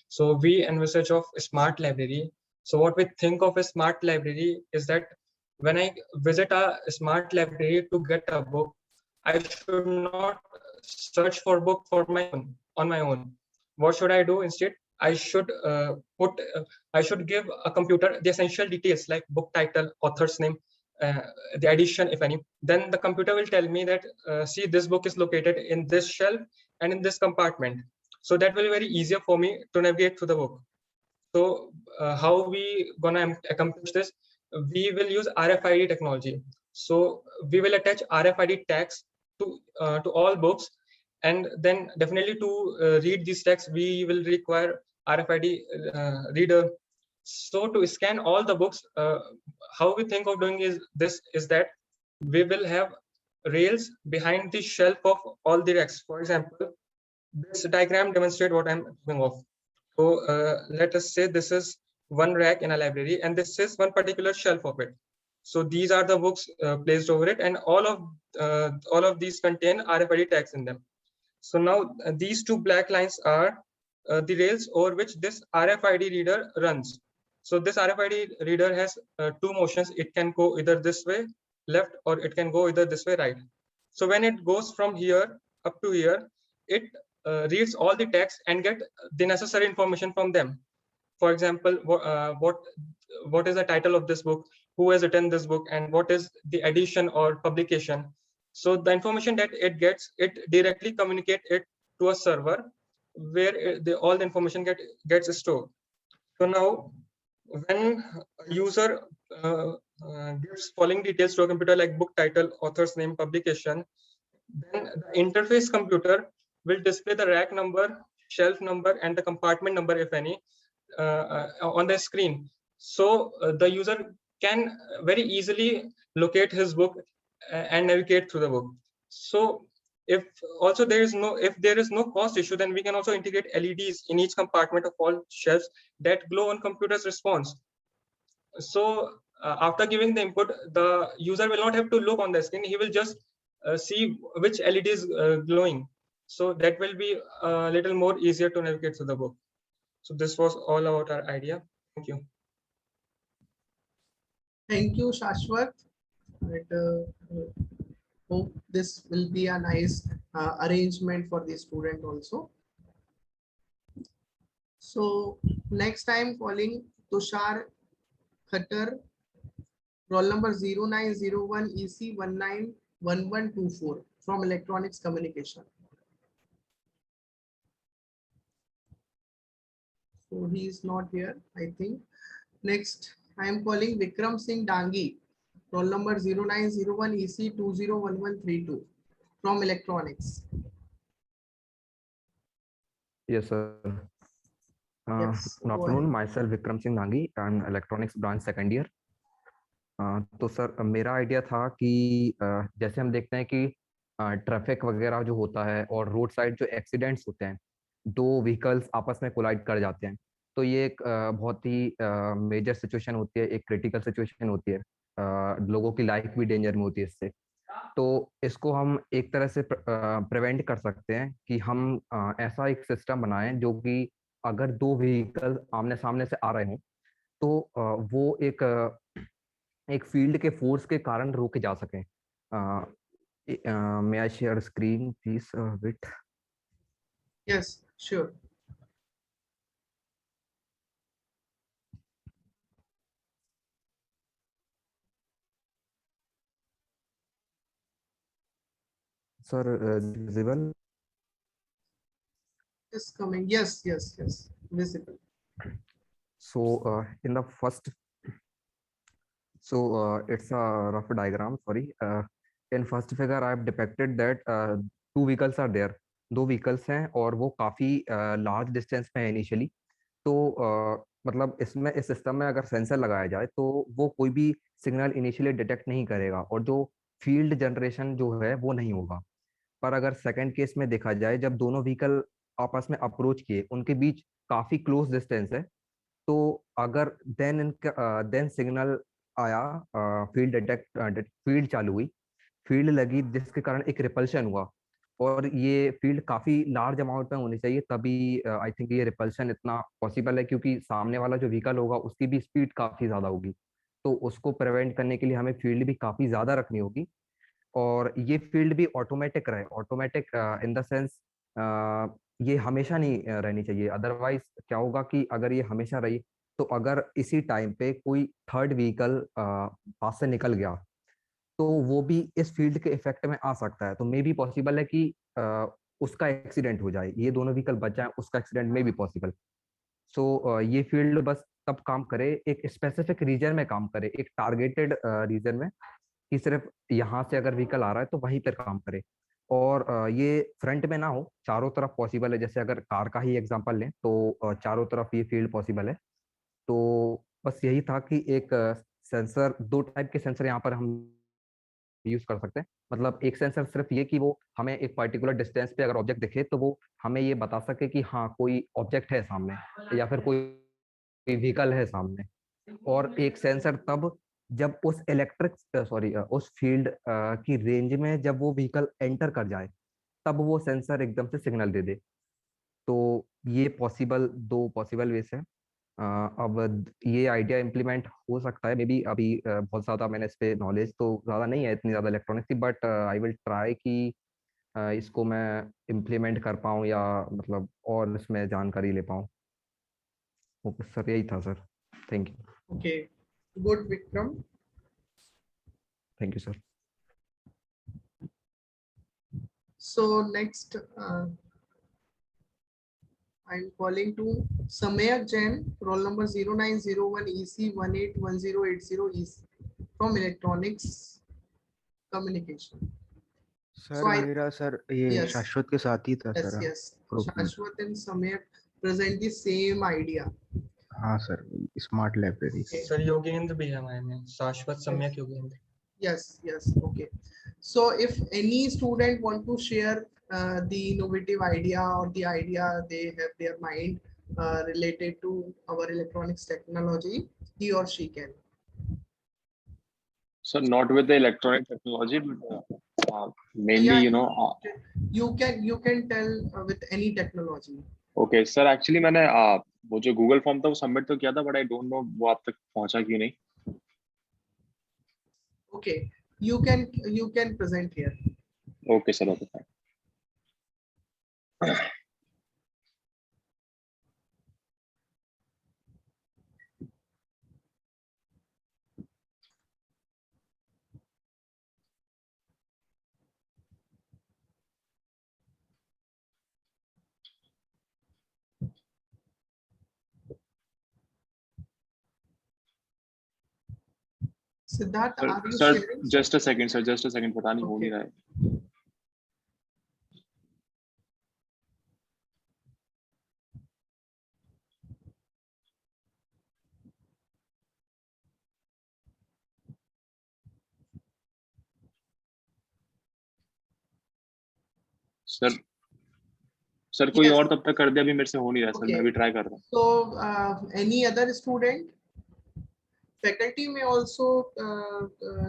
So we envisage of a smart library. So what we think of a smart library is that when I visit a smart library to get a book, I should not search for book for on my own. What should I do instead? I should I should give a computer the essential details like book title, author's name, the edition, if any. Then the computer will tell me that see, this book is located in this shelf and in this compartment. So that will be very easier for me to navigate through the book. So how we gonna accomplish this? We will use RFID technology. So we will attach RFID tags to all books, and then definitely to read these tags, we will require RFID reader. So to scan all the books, how we think of doing is that we will have rails behind the shelf of all the racks. For example, this diagram demonstrates what I'm talking of. So let us say this is one rack in a library, and this is one particular shelf of it. So these are the books placed over it, and all of these contain RFID tags in them. So now these two black lines are the rails over which this RFID reader runs. So this RFID reader has two motions. It can go either this way, left, or it can go either this way, right. So when it goes from here up to here, it reads all the text and get the necessary information from them. For example, what is the title of this book, who has written this book, and what is the edition or publication. So the information that it gets, it directly communicate it to a server where all the information gets stored. So now when a user gives following details to a computer like book title, author's name, publication, then the interface computer will display the rack number, shelf number, and the compartment number, if any, on the screen. So the user can very easily locate his book and navigate through the book. So if there is no cost issue, then we can also integrate LEDs in each compartment of all shelves that glow on computer's response. So after giving the input, the user will not have to look on the screen. He will just see which LED is glowing. So that will be a little more easier to navigate through the book. So this was all about our idea. Thank you. Thank you, Shashwat. Hope this will be a nice arrangement for the student also. So next time calling Tushar Khattar, roll number 0901 EC 191124 from Electronics Communication. So he is not here, I think. Next, I am calling Vikram Singh Dangi, roll number 0901 EC 201132 from Electronics. Yes, sir. Yes, Good go afternoon. ahead. Myself Vikram Singh Dangi. I'm electronics branch second year. तो sir मेरा idea था कि जैसे हम देखते हैं कि traffic वगैरह जो होता है और रोड साइड जो एक्सीडेंट्स होते हैं, दो व्हीकल्स आपस में कोलाइड कर जाते हैं, तो ये एक बहुत ही मेजर सिचुएशन होती है, एक क्रिटिकल सिचुएशन होती है, लोगों की लाइफ भी डेंजर में होती है इससे। तो इसको हम एक तरह से प्रिवेंट कर सकते हैं कि हम ऐसा एक सिस्टम बनाएं जो कि अगर दो व्हीकल आमने सामने से आ रहे हों तो वो एक फील्ड के फोर्स के कारण रोके जा सकें। May I share screen, please? Wait. Yes, sure. Sir, visible? It's coming. Yes, yes, yes. Visible. So in the first, so it's a rough diagram, sorry. In first figure I have depicted that two vehicles are there. दो vehicles हैं और वो काफी large distance में है initially. तो मतलब इसमें इस सिस्टम में अगर सेंसर लगाया जाए तो वो कोई भी सिग्नल इनिशियली डिटेक्ट नहीं करेगा और जो फील्ड जनरेशन जो है वो नहीं होगा. पर अगर सेकंड केस में देखा जाए, जब दोनों व्हीकल आपस में अप्रोच किए, उनके बीच काफी क्लोज डिस्टेंस है, तो अगर देन सिग्नल आया, फील्ड डिटेक्ट, फील्ड चालू हुई, फील्ड लगी, जिसके कारण एक रिपल्शन हुआ और ये फील्ड काफी लार्ज अमाउंट में होनी चाहिए, तभी आई थिंक ये रिपल्शन इतना पॉसिबल है, क्योंकि सामने वाला जो व्हीकल होगा उसकी भी स्पीड काफी ज्यादा होगी. तो उसको प्रिवेंट करने के लिए हमें फील्ड भी काफी ज्यादा रखनी होगी और ये फील्ड भी ऑटोमेटिक रहे. ऑटोमेटिक इन द सेंस ये हमेशा नहीं रहनी चाहिए. अदरवाइज क्या होगा कि अगर ये हमेशा रही तो अगर इसी टाइम पे कोई थर्ड व्हीकल पास से निकल गया तो वो भी इस फील्ड के इफेक्ट में आ सकता है. तो मे भी पॉसिबल है कि उसका एक्सीडेंट हो जाए, ये दोनों व्हीकल बच जाए, उसका एक्सीडेंट में भी पॉसिबल. सो ये फील्ड बस तब काम करे, एक स्पेसिफिक रीजन में काम करे, एक टारगेटेड रीजन में, कि सिर्फ यहाँ से अगर व्हीकल आ रहा है तो वहीं पर काम करे. और ये फ्रंट में ना हो, चारों तरफ पॉसिबल है. जैसे अगर कार का ही एग्जांपल लें तो चारों तरफ ये फील्ड पॉसिबल है. तो बस यही था कि एक सेंसर, दो टाइप के सेंसर यहाँ पर हम यूज कर सकते हैं. मतलब एक सेंसर सिर्फ ये कि वो हमें एक पर्टिकुलर डिस्टेंस पे अगर ऑब्जेक्ट दिखे तो वो हमें ये बता सके कि हाँ कोई ऑब्जेक्ट है सामने या फिर कोई व्हीकल है सामने. और एक सेंसर तब जब उस उस फील्ड की रेंज में जब वो व्हीकल एंटर कर जाए तब वो सेंसर एकदम से सिग्नल दे दे. तो ये दो पॉसिबल वेज है. अब ये आइडिया इम्प्लीमेंट हो सकता है, मे बी अभी बहुत ज़्यादा मैंने इस पे नॉलेज तो ज़्यादा नहीं है, इतनी ज़्यादा इलेक्ट्रॉनिक्स की, बट आई विल ट्राई कि इसको मैं इम्प्लीमेंट कर पाऊँ या मतलब और इसमें जानकारी ले पाऊँ. ओके सर, यही था sir. Thank you. Okay. Good, Vikram. Thank you sir. So next, I'm calling to Samayak Jain, roll number 0901 EC 181080 EC from Electronics Communication. Sir So I, मेरा सर ये yes, शाश्वत के साथ ही था yes, sir. yes. Shashwat and Samayak present the same idea. हाँ sir, smart library. Sir Yogendra भी है हमारे में, शाश्वत सम्यक Yogendra. Yes, yes, okay. So if any student want to share the innovative idea or the idea they have their mind related to our electronics technology, he or she can. So not with the electronic technology, but mainly, Yeah, you know. You can tell with any technology. Okay, sir. Actually, मैंने वो जो Google form था वो submit तो किया था, but I don't know वो आप तक पहुंचा क्यों नहीं. Okay, you can present here. Okay, sir. Okay, fine. Siddharth, are you Sir, sharing? just a second, sir. Just a second. पता नहीं हो नहीं रहा है. सर कोई और तब तक कर दे, अभी मेरे से हो नहीं रहा सर. मैं अभी ट्राई कर रहा हूँ. So any other student? Faculty may also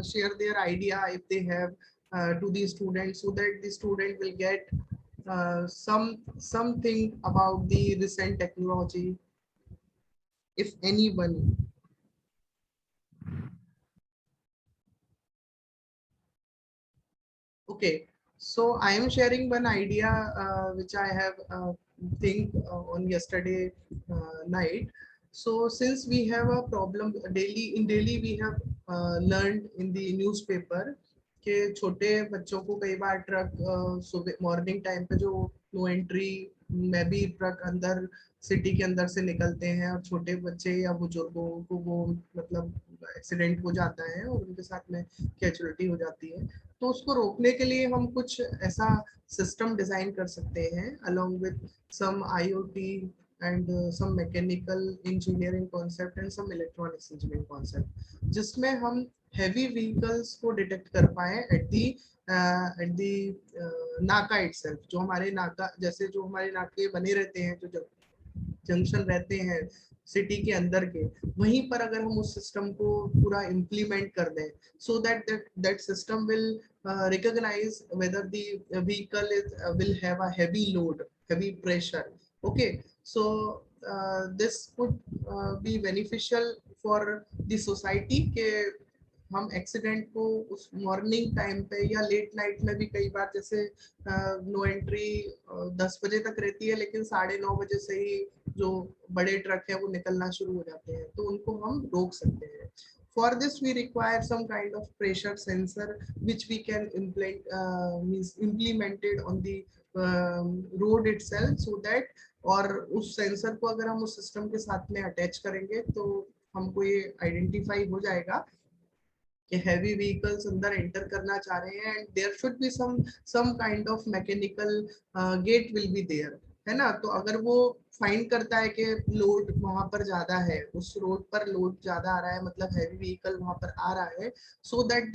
share their idea if they have to the students, so that the student will get something about the recent technology. If anyone. Okay, so I am sharing one idea which I have think on yesterday night. So since we have a problem daily, in Delhi we have learned in the newspaper कि छोटे बच्चों को कई बार truck सुबह morning time पे जो no entry में भी ट्रक अंदर सिटी के अंदर से निकलते हैं और छोटे बच्चे या बुजुर्गों को वो मतलब एक्सीडेंट हो जाता है और उनके साथ में कैजुअलिटी हो जाती है। तो उसको रोकने के लिए हम कुछ ऐसा सिस्टम डिजाइन कर सकते हैं along with some IoT and some mechanical engineering concept and some electronics engineering concept, जिसमें हम हेवी व्हीकल्स को डिटेक्ट कर पाए एट दी नाका इटसेल्फ। जो हमारे नाका जैसे जो हमारे नाके बने रहते हैं, जो जंक्शन रहते हैं सिटी के अंदर के, वहीं पर अगर हम उस सिस्टम को पूरा इम्प्लीमेंट कर दें, so that system will recognize whether the vehicle will have a heavy load, heavy pressure. Okay, so this could be beneficial for the society के हम एक्सीडेंट को उस मॉर्निंग टाइम पे या लेट नाइट में भी कई बार जैसे नो एंट्री 10 बजे तक रहती है, लेकिन 9:30 बजे से ही जो बड़े ट्रक है वो निकलना शुरू हो जाते हैं, तो उनको हम रोक सकते हैं। For this we require some kind of pressure sensor which we can implemented on the road itself, so that और उस सेंसर को अगर हम उस सिस्टम के साथ में अटैच करेंगे तो हमको ये आइडेंटिफाई हो जाएगा कि हैवी व्हीकल्स अंदर एंटर करना चाह रहे हैं and there should be some kind of mechanical gate will be there, है ना। तो अगर वो फाइंड करता है कि लोड वहां पर ज्यादा है, उस रोड पर लोड ज्यादा आ रहा है, मतलब हैवी व्हीकल वहां पर आ रहा है, so that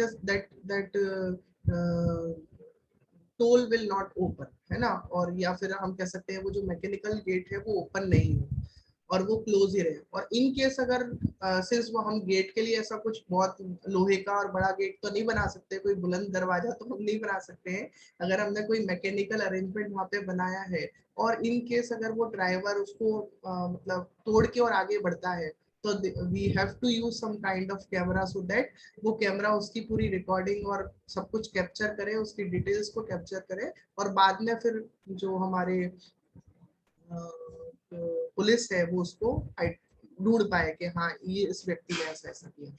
toll will not open, है ना। और या फिर हम कह सकते हैं वो जो मैकेनिकल गेट है वो ओपन नहीं हो और वो क्लोज ही रहे। और इन केस अगर सिंस वो हम गेट के लिए ऐसा कुछ बहुत लोहे का और बड़ा गेट तो नहीं बना सकते, कोई बुलंद दरवाजा तो हम नहीं बना सकते हैं, अगर हमने कोई मैकेनिकल अरेंजमेंट वहां पे बनाया है और इन केस अगर वो ड्राइवर उसको मतलब तोड़ के और आगे बढ़ता है, तो we have to use some kind of camera, so that वो कैमरा उसकी पूरी रिकॉर्डिंग और सब कुछ कैप्चर करे, उसकी डिटेल्स को कैप्चर करे और बाद में फिर जो हमारे पुलिस है वो उसको ढूंढ पाए कि हाँ ये इस व्यक्ति ने ऐसा ऐसा किया।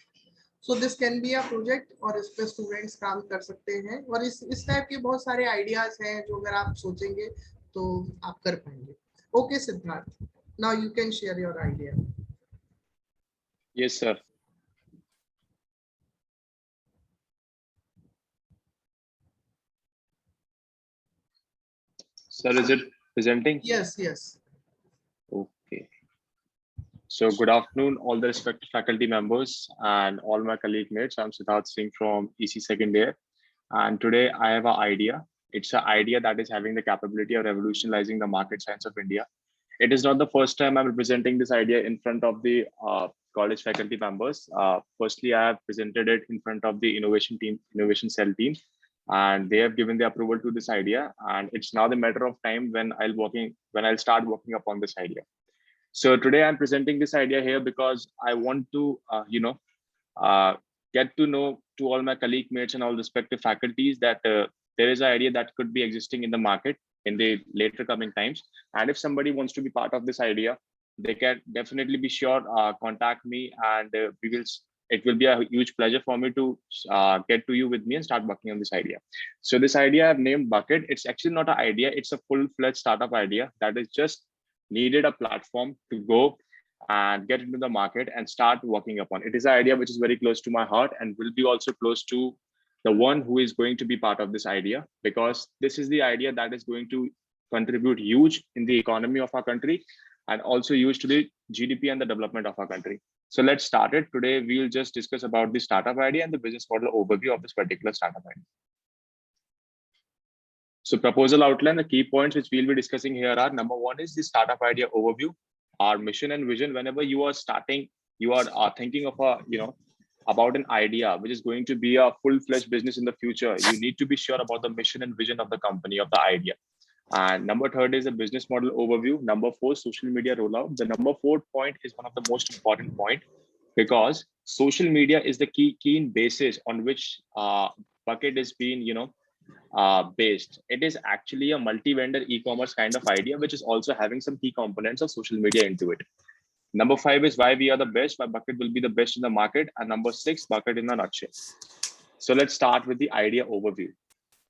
So this can be a project और इस पे स्टूडेंट्स काम कर सकते हैं और इस टाइप के बहुत सारे आइडियाज हैं जो अगर आप सोचेंगे तो आप कर पाएंगे। Okay Siddharth, now you can share your idea. Yes sir. Sir, is it presenting? Yes, yes. Okay. So good afternoon, all the respected faculty members and all my colleague mates. I'm Siddharth Singh from EC second year. And today I have an idea. It's an idea that is having the capability of revolutionizing the market science of India. It is not the first time I'm presenting this idea in front of the college faculty members. Firstly, I have presented it in front of the innovation cell team. And they have given the approval to this idea, and it's now the matter of time when I'll start working upon this idea. So today I'm presenting this idea here because I want to get to know to all my colleague mates and all respective faculties that there is an idea that could be existing in the market in the later coming times, and if somebody wants to be part of this idea, they can definitely be sure contact me, and it will be a huge pleasure for me to get to you with me and start working on this idea. So this idea I've named Bucket. It's actually not an idea. It's a full-fledged startup idea that is just needed a platform to go and get into the market and start working upon. It is an idea which is very close to my heart and will be also close to the one who is going to be part of this idea, because this is the idea that is going to contribute huge in the economy of our country and also huge to the GDP and the development of our country. So let's start it. Today, we'll just discuss about the startup idea and the business model overview of this particular startup idea. So proposal outline, the key points which we'll be discussing here are: number one is the startup idea overview, our mission and vision. Whenever you are starting, you are thinking of about an idea which is going to be a full-fledged business in the future, you need to be sure about the mission and vision of the company, of the idea. And number third is a business model overview. Number four, social media rollout. The number four point is one of the most important point, because social media is the key basis on which Bucket is being based. It is actually a multi-vendor e-commerce kind of idea, which is also having some key components of social media into it. Number 5 is why we are the best, why Bucket will be the best in the market. And number 6, Bucket in a nutshell. So let's start with the idea overview.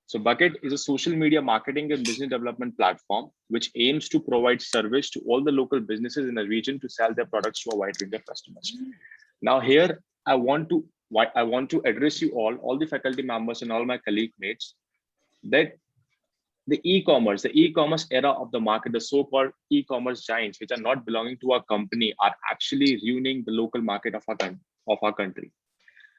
So Bucket is a social media marketing and business development platform, which aims to provide service to all the local businesses in the region to sell their products to a wide range of customers. Now here, I want to address you all the faculty members and all my colleague mates, that the e-commerce era of the market, the so-called e-commerce giants, which are not belonging to our company, are actually ruining the local market of our country.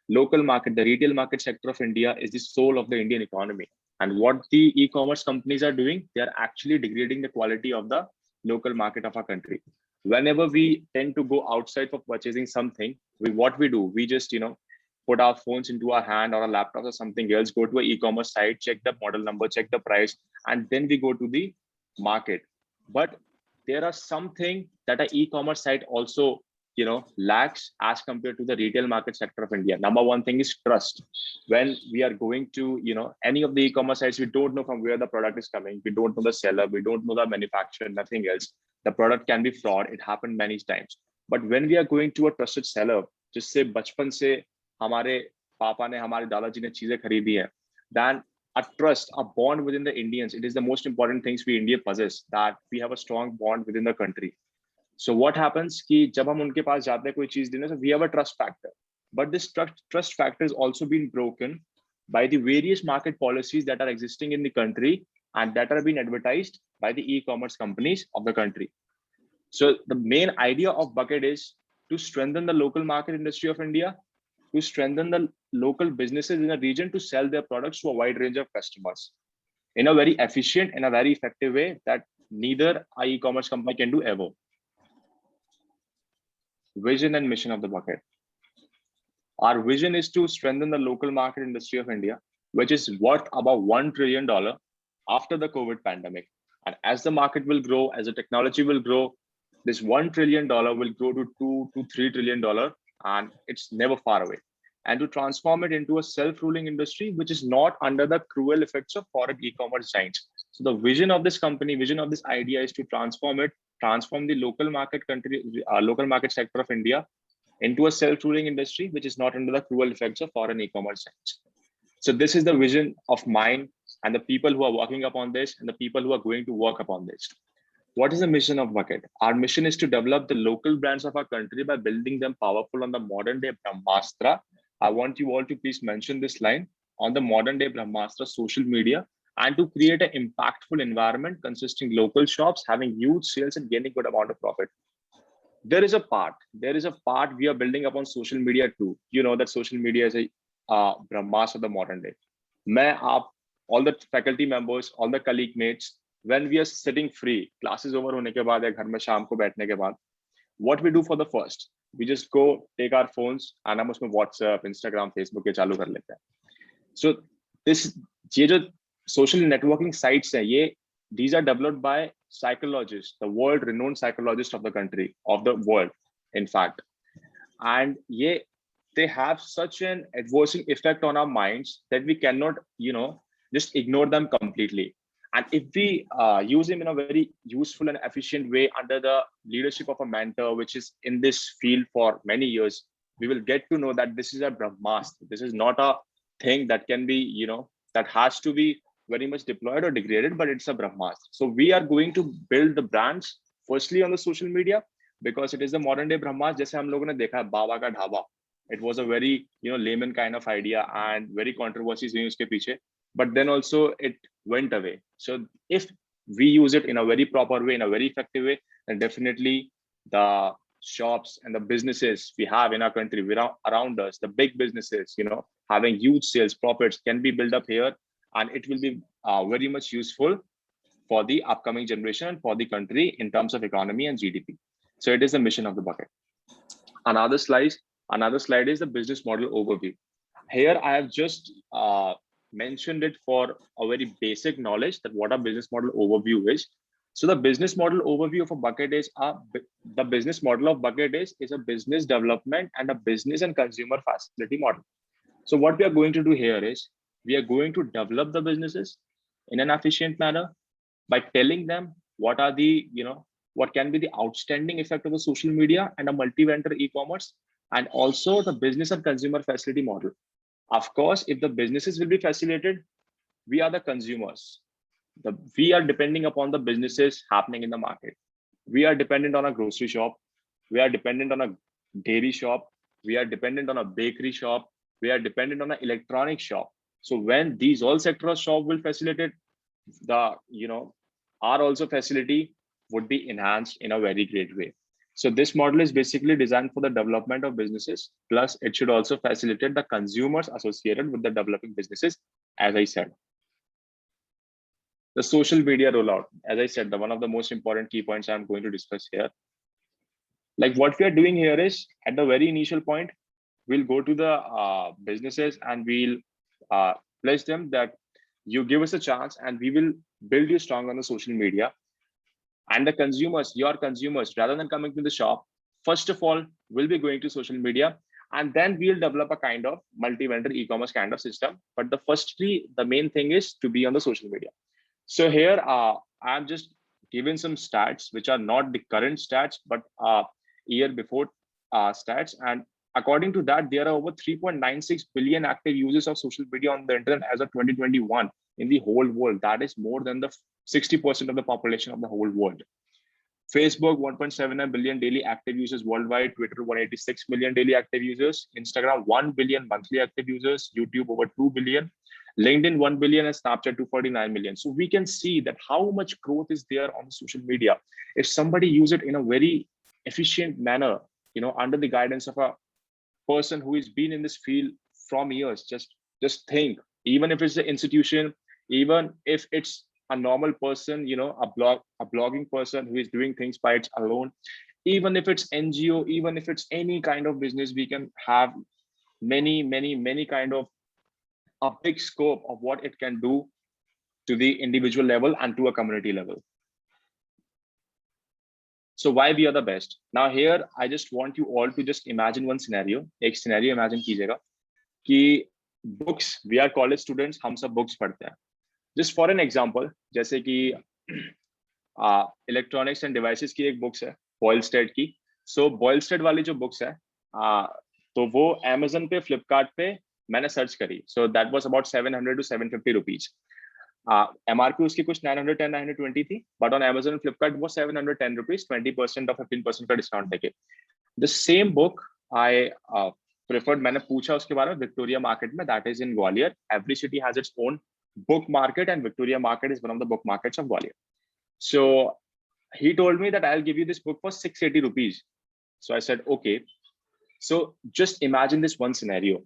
Local market, the retail market sector of India is the soul of the Indian economy. And what the e-commerce companies are doing, they are actually degrading the quality of the local market of our country. Whenever we tend to go outside for purchasing something, we just, put our phones into our hand or a laptop or something else, go to an e-commerce site, check the model number, check the price, and then we go to the market. But there are something that an e-commerce site also, lacks as compared to the retail market sector of India. Number one thing is trust. When we are going to, any of the e-commerce sites, we don't know from where the product is coming. We don't know the seller. We don't know the manufacturer, nothing else. The product can be fraud. It happened many times. But when we are going to a trusted seller, just say बचपन से हमारे पापा ने हमारे दादाजी ने चीजें खरीदी है, then a trust, a bond within the Indians, it is the most important things we India possess, that we have a strong bond within the country. So what happens कि जब हम उनके पास जाते हैं कोई चीज देने, so we have a trust factor, but this trust factor is also been broken by the various market policies that are existing in the country and that are being advertised by the e-commerce companies of the country. So the main idea of Bucket is to strengthen the local market industry of India, to strengthen the local businesses in a region to sell their products to a wide range of customers in a very efficient and a very effective way that neither an e-commerce company can do ever. Vision and mission of the Bucket. Our vision is to strengthen the local market industry of India, which is worth about $1 trillion after the COVID pandemic. And as the market will grow, as the technology will grow, this $1 trillion will grow to $2 to $3 trillion, and it's never far away. And to transform it into a self-ruling industry, which is not under the cruel effects of foreign e-commerce giants. So the vision of this company, vision of this idea is to transform the local market sector of India into a self-ruling industry, which is not under the cruel effects of foreign e-commerce giants. So this is the vision of mine and the people who are working upon this and the people who are going to work upon this. What is the mission of Bucket? Our mission is to develop the local brands of our country by building them powerful on the modern day Brahmastra. I want you all to please mention this line, on the modern day Brahmastra social media, and to create an impactful environment consisting local shops having huge sales and gaining good amount of profit. There is a part we are building upon social media too. You know that social media is a Brahmastra of the modern day. All the faculty members, all the colleague mates, when we are sitting free, classes over होने के बाद या घर में शाम को बैठने के बाद, what we do for the first, we just go take our phones and हम उसमें WhatsApp, Instagram, Facebook ये चालू कर लेते हैं. So ये जो social networking sites हैं, these are developed by psychologists, the world-renowned psychologists of the country, of the world, in fact, and they have such an adverse effect on our minds that we cannot, just ignore them completely. And if we use them in a very useful and efficient way under the leadership of a mentor, which is in this field for many years, we will get to know that this is a Brahmastra. This is not a thing that can be, that has to be very much deployed or degraded, but it's a Brahmastra. So we are going to build the brands firstly on the social media because it is the modern day Brahmastra. जैसे हम लोगों ने देखा है बाबा का dhaba. It was a very, layman kind of idea and very controversies हुई उसके पीछे. But then also it went away. So if we use it in a very proper way, in a very effective way, then definitely the shops and the businesses we have in our country around us, the big businesses, having huge sales profits can be built up here, and it will be very much useful for the upcoming generation and for the country in terms of economy and GDP. So it is the mission of the Bucket. Another slide is the business model overview. Here I have just mentioned it for a very basic knowledge that what a business model overview is. So the business model overview of a Bucket is the business model of Bucket is a business development and a business and consumer facility model. So what we are going to do here is we are going to develop the businesses in an efficient manner by telling them what are the, what can be the outstanding effect of the social media and a multi-vendor e-commerce, and also the business and consumer facility model. Of course, if the businesses will be facilitated, we are the consumers. We are depending upon the businesses happening in the market. We are dependent on a grocery shop. We are dependent on a dairy shop. We are dependent on a bakery shop. We are dependent on an electronic shop. So when these all sectors shop will facilitate, the, our also facility would be enhanced in a very great way. So this model is basically designed for the development of businesses, plus it should also facilitate the consumers associated with the developing businesses, as I said. The social media rollout, as I said, one of the most important key points I'm going to discuss here. Like what we are doing here is, at the very initial point, we'll go to the businesses and we'll pledge them that you give us a chance and we will build you strong on the social media. And the consumers, your consumers, rather than coming to the shop, first of all, will be going to social media, and then we'll develop a kind of multi-vendor e-commerce kind of system. But the main thing is to be on the social media. So here, I'm just giving some stats, which are not the current stats, but year before stats. And according to that, there are over 3.96 billion active users of social media on the internet as of 2021 in the whole world. That is more than the 60% of the population of the whole world. Facebook, 1.79 billion daily active users worldwide. Twitter, 186 million daily active users. Instagram, 1 billion monthly active users. YouTube, over 2 billion. LinkedIn, 1 billion, and Snapchat, 249 million. So we can see that how much growth is there on social media. If somebody use it in a very efficient manner, under the guidance of a person who has been in this field from years, just think, even if it's an institution, even if it's a normal person, a blogging person who is doing things by its alone, even if it's NGO, even if it's any kind of business, we can have many kind of a big scope of what it can do to the individual level and to a community level. So why we are the best? Now here, I just want you all to just imagine one scenario. एक scenario imagine कीजिएगा कि books, we are college students, हम सब books पढ़ते हैं. Just for an example, जैसे कि electronics and devices की एक books है, Boylsted की. So Boylsted वाली जो books है, तो वो Amazon पे, Flipkart पे मैंने search करी. So that was about 700 to 750 rupees. MRP उसकी कुछ 910, 920 थी, but on Amazon and Flipkart वो 710 rupees, 20% or 15% का discount देके. The same book I preferred, मैंने पूछा उसके बारे में Victoria Market में, that is in Gwalior. Every city has its own book market and Victoria Market is one of the book markets of Gwalior. So he told me that I'll give you this book for 680 rupees. So I said, okay. So just imagine this one scenario.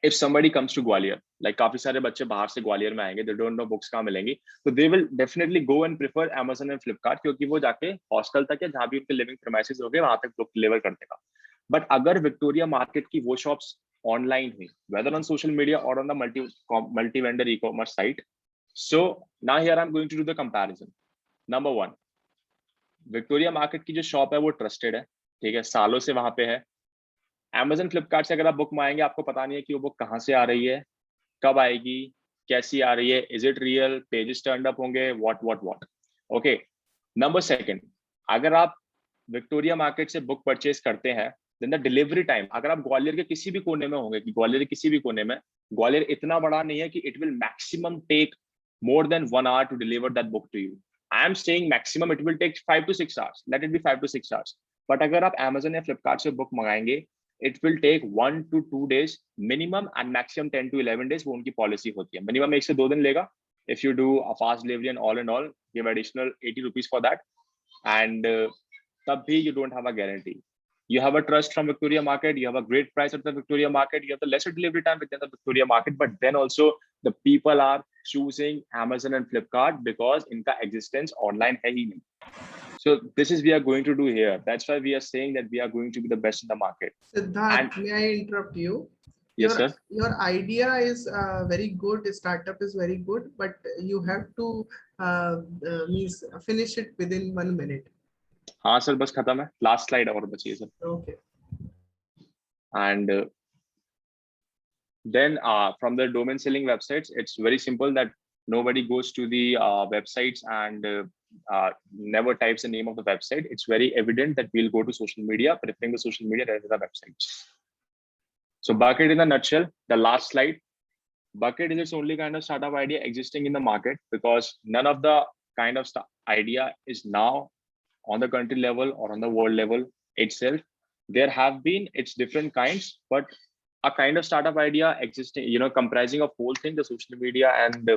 If somebody comes to Gwalior, like काफी सारे बच्चे बाहर से ग्वालियर में आएंगे, they don't know books कहाँ मिलेंगी, so they will definitely go and prefer Amazon and Flipkart, क्योंकि वो जाके हॉस्टल तक या जहाँ भी उनके लिविंग प्रीमाइसेस हो गए वहां तक बुक डिलीवर कर देगा. बट अगर विक्टोरिया मार्केट की वो शॉप्स ऑनलाइन हुई, whether on social media or on the multi-vendor e-commerce site, so now here I'm going to do the comparison. Number one, Victoria market की जो शॉप है वो ट्रस्टेड है, ठीक है, सालों से वहां पे है. Amazon, Flipkart से अगर आप बुक मंगाएंगे, आपको पता नहीं है कि वो बुक कहाँ से आ रही है, कब आएगी, कैसी आ रही है, is it real, pages turn up होंगे, व्हाट. ओके. नंबर सेकंड, अगर आप विक्टोरिया मार्केट से बुक परचेज करते हैं, देन द डिलीवरी टाइम, अगर आप ग्वालियर के किसी भी कोने में होंगे, कि ग्वालियर के किसी भी कोने में, ग्वालियर इतना बड़ा नहीं है कि it will maximum take more than 1 hour to deliver that book to you. I am saying maximum it will take 5 to 6 hours. Let it be 5 to 6 hours. But अगर आप Amazon या Flipkart से book मंगाएंगे, it will take 1 to 2 days minimum and maximum 10 to 11 days. वो उनकी policy होती है. Minimum 1 से 2 दिन लेगा. If you do a fast delivery and all, give additional 80 rupees for that. And तब भी you don't have a guarantee. You have a trust from Victoria Market. You have a great price at the Victoria Market. You have the lesser delivery time within the Victoria Market. But then also the people are choosing Amazon and Flipkart because इनका existence online है ही नहीं. So this is we are going to do here. That's why we are saying that we are going to be the best in the market. Siddharth, may I interrupt you? Yes, sir. Your idea is very good. Startup is very good, but you have to finish it within 1 minute. हाँ sir, बस खत्म है. Last slide और बची है sir. Okay. And Then from the domain selling websites, it's very simple that nobody goes to the websites and never types the name of the website. It's very evident that we'll go to social media, preferring the social media rather than the websites. So Bucket in a nutshell, the last slide. Bucket is its only kind of startup idea existing in the market, because none of the kind of idea is now on the country level or on the world level itself. There have been its different kinds, but a kind of startup idea existing, comprising of whole thing, the social media and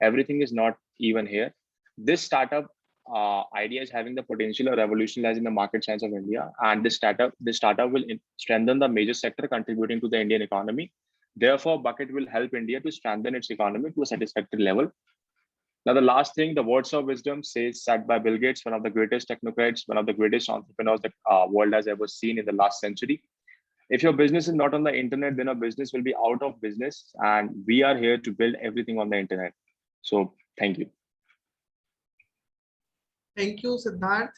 everything is not even here. This startup idea is having the potential of revolutionizing the market science of India, and this startup will strengthen the major sector contributing to the Indian economy. Therefore, Bucket will help India to strengthen its economy to a satisfactory level. Now, the last thing, the words of wisdom said by Bill Gates, one of the greatest technocrats, one of the greatest entrepreneurs that world has ever seen in the last century. If your business is not on the internet, then a business will be out of business, and we are here to build everything on the internet. So thank you. Thank you, Siddharth,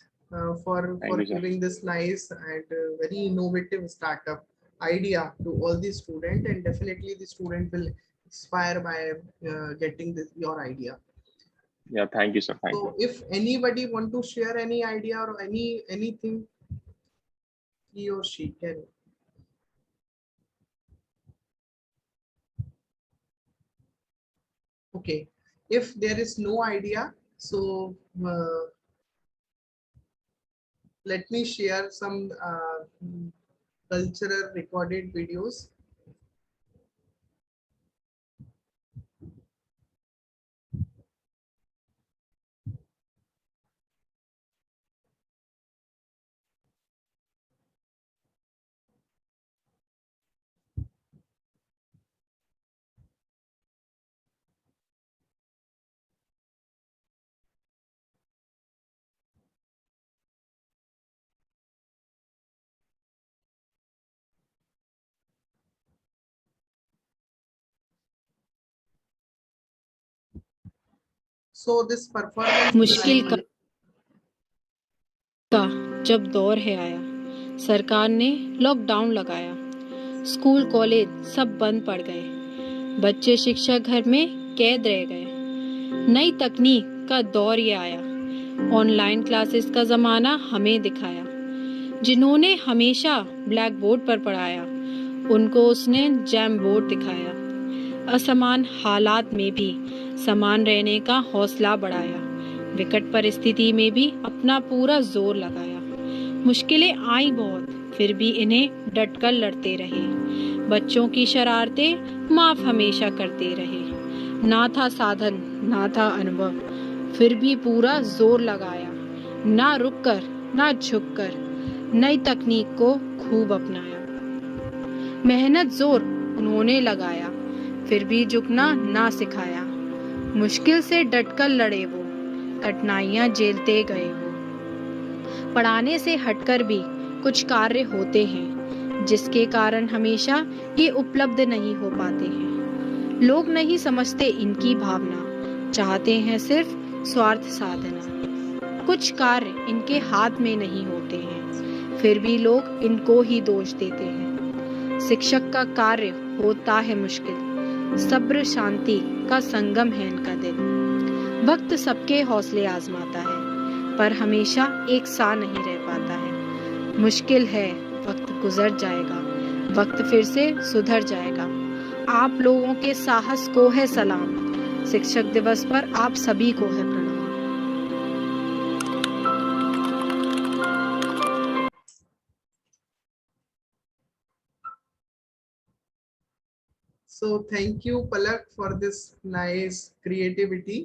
for giving this nice and very innovative startup idea to all the students, and definitely the student will inspire by getting your idea. Yeah, thank you, sir. Thank you. So if anybody want to share any idea or anything, he or she can. Okay, if there is no idea, so let me share some cultural recorded videos. So this performance मुश्किल का जब दौर है आया, सरकार ने lockdown लगाया, school college सब बंद पड़ गए, बच्चे शिक्षा घर में कैद रह गए। नई तकनीक का दौर ये आया, ऑनलाइन क्लासेस का जमाना हमें दिखाया। जिन्होंने हमेशा ब्लैक बोर्ड पर पढ़ाया, उनको उसने जैम बोर्ड दिखाया। असमान हालात में भी समान रहने का हौसला बढ़ाया, विकट परिस्थिति में भी अपना पूरा जोर लगाया। मुश्किलें आई बहुत, फिर भी इन्हें डटकर लड़ते रहे। बच्चों की शरारतें माफ हमेशा करते रहे। ना था साधन, ना था अनुभव, फिर भी पूरा जोर लगाया। ना रुककर, ना झुककर, नई तकनीक को खूब अपनाया। मेहनत जोर उन्होंने लगाया, फिर भी झुकना ना सिखाया। मुश्किल से डटकर लड़े वो, कठिनाइयां झेलते गए वो। पढ़ाने से हटकर भी कुछ कार्य होते हैं, जिसके कारण हमेशा ये उपलब्ध नहीं हो पाते हैं। लोग नहीं समझते इनकी भावना, चाहते हैं सिर्फ स्वार्थ साधना। कुछ कार्य इनके हाथ में नहीं होते हैं, फिर भी लोग इनको ही दोष देते हैं। शिक्षक का कार्य होता है मुश्किल, सब्र शांति का संगम है इनका दिल। वक्त सबके हौसले आजमाता है, पर हमेशा एक सा नहीं रह पाता है। मुश्किल है, वक्त गुजर जाएगा, वक्त फिर से सुधर जाएगा। आप लोगों के साहस को है सलाम, शिक्षक दिवस पर आप सभी को है प्रणाम। So thank you, Palak, for this nice creativity.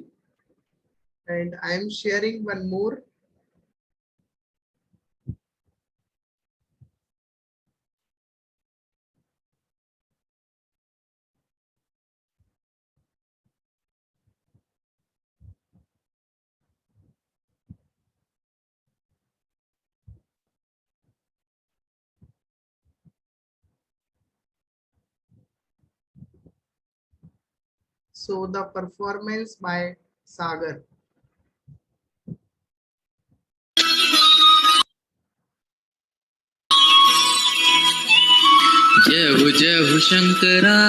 And I'm sharing one more. So the performance by Sagar. जय हो शंकरा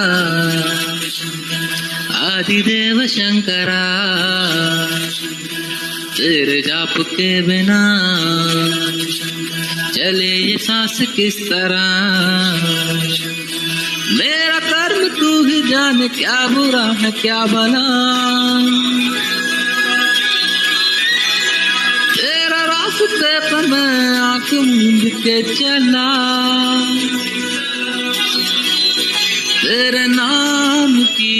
आदिदेव शंकरा तेरे जाप के बिना चले ये सांस किस तरह। मेरा कर्म तू ही जाने क्या बुरा है क्या भला, तेरा रास्ते पर मैं आंख मूंद के चला, तेरे नाम की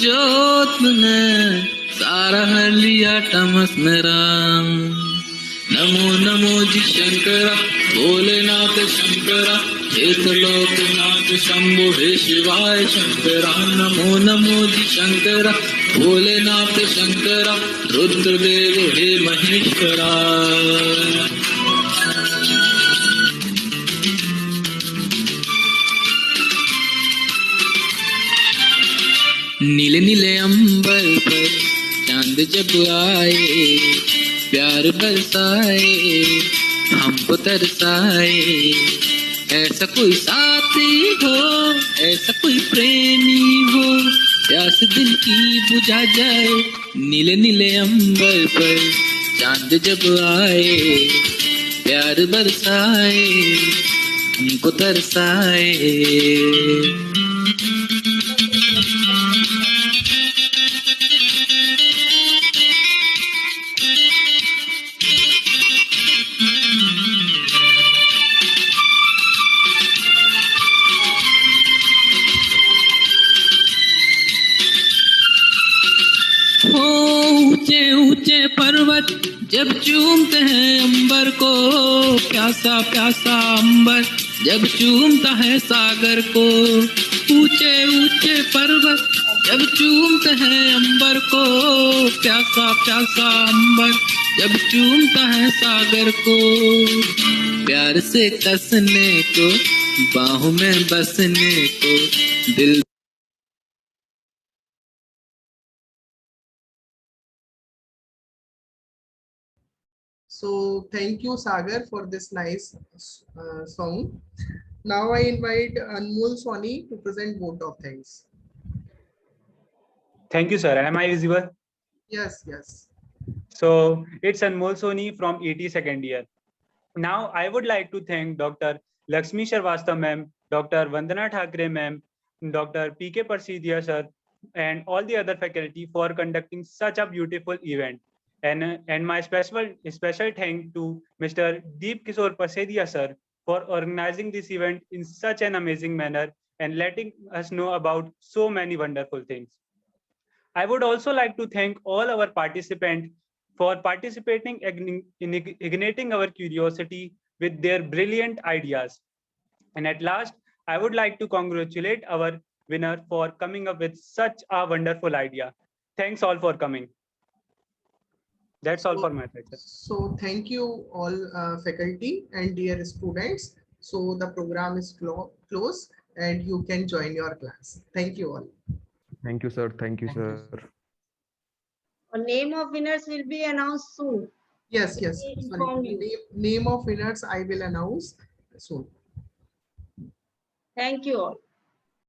जोत में सारा है लिया तमस मेरा। नमो नमो जी शंकरा भोलेनाथ शंकरा हे त्रिलोकनाथ शंभो हे शिवाय शंकरा। नमो नमो जी शंकरा भोलेनाथ शंकरा रुद्रदेव हे महेश्वरा। नीले नीले अंबर पर चांद जब आए, प्यार बरसाए हमको तरसाए। ऐसा कोई साथी हो, ऐसा कोई प्रेमी हो, प्यास दिल की बुझा जाए। नीले नीले अंबर पर चांद जब आए, प्यार बरसाए हमको तरसाए। ऊंचे ऊंचे पर्वत जब चूमते हैं अंबर को, प्यासा प्यासा अंबर जब चूमता है सागर को। ऊंचे ऊंचे पर्वत जब चूमते हैं अंबर को, प्यासा प्यासा अंबर जब चूमता है सागर को। प्यार से कसने को बाहों में बसने को दिल। So thank you, Sagar, for this nice song. Now I invite Anmol Soni to present vote of thanks. Thank you, sir. Am I visible? Yes, yes. So it's Anmol Soni from ET second year. Now I would like to thank Dr. Lakshmi Sharvastava ma'am, Dr. Vandana Thakre ma'am, Dr. PK Parsidia sir, and all the other faculty for conducting such a beautiful event. And my special thank to Mr. Deep Kishore Parsidia sir for organizing this event in such an amazing manner and letting us know about so many wonderful things. I would also like to thank all our participants for participating in igniting our curiosity with their brilliant ideas. And at last, I would like to congratulate our winner for coming up with such a wonderful idea. Thanks all for coming. That's all for my side, sir. So thank you all faculty and dear students. So the program is closed and you can join your class. Thank you all. Thank you, sir. Thank you, sir. The name of winners will be announced soon. Yes, yes. Sorry. Name of winners I will announce soon. Thank you all.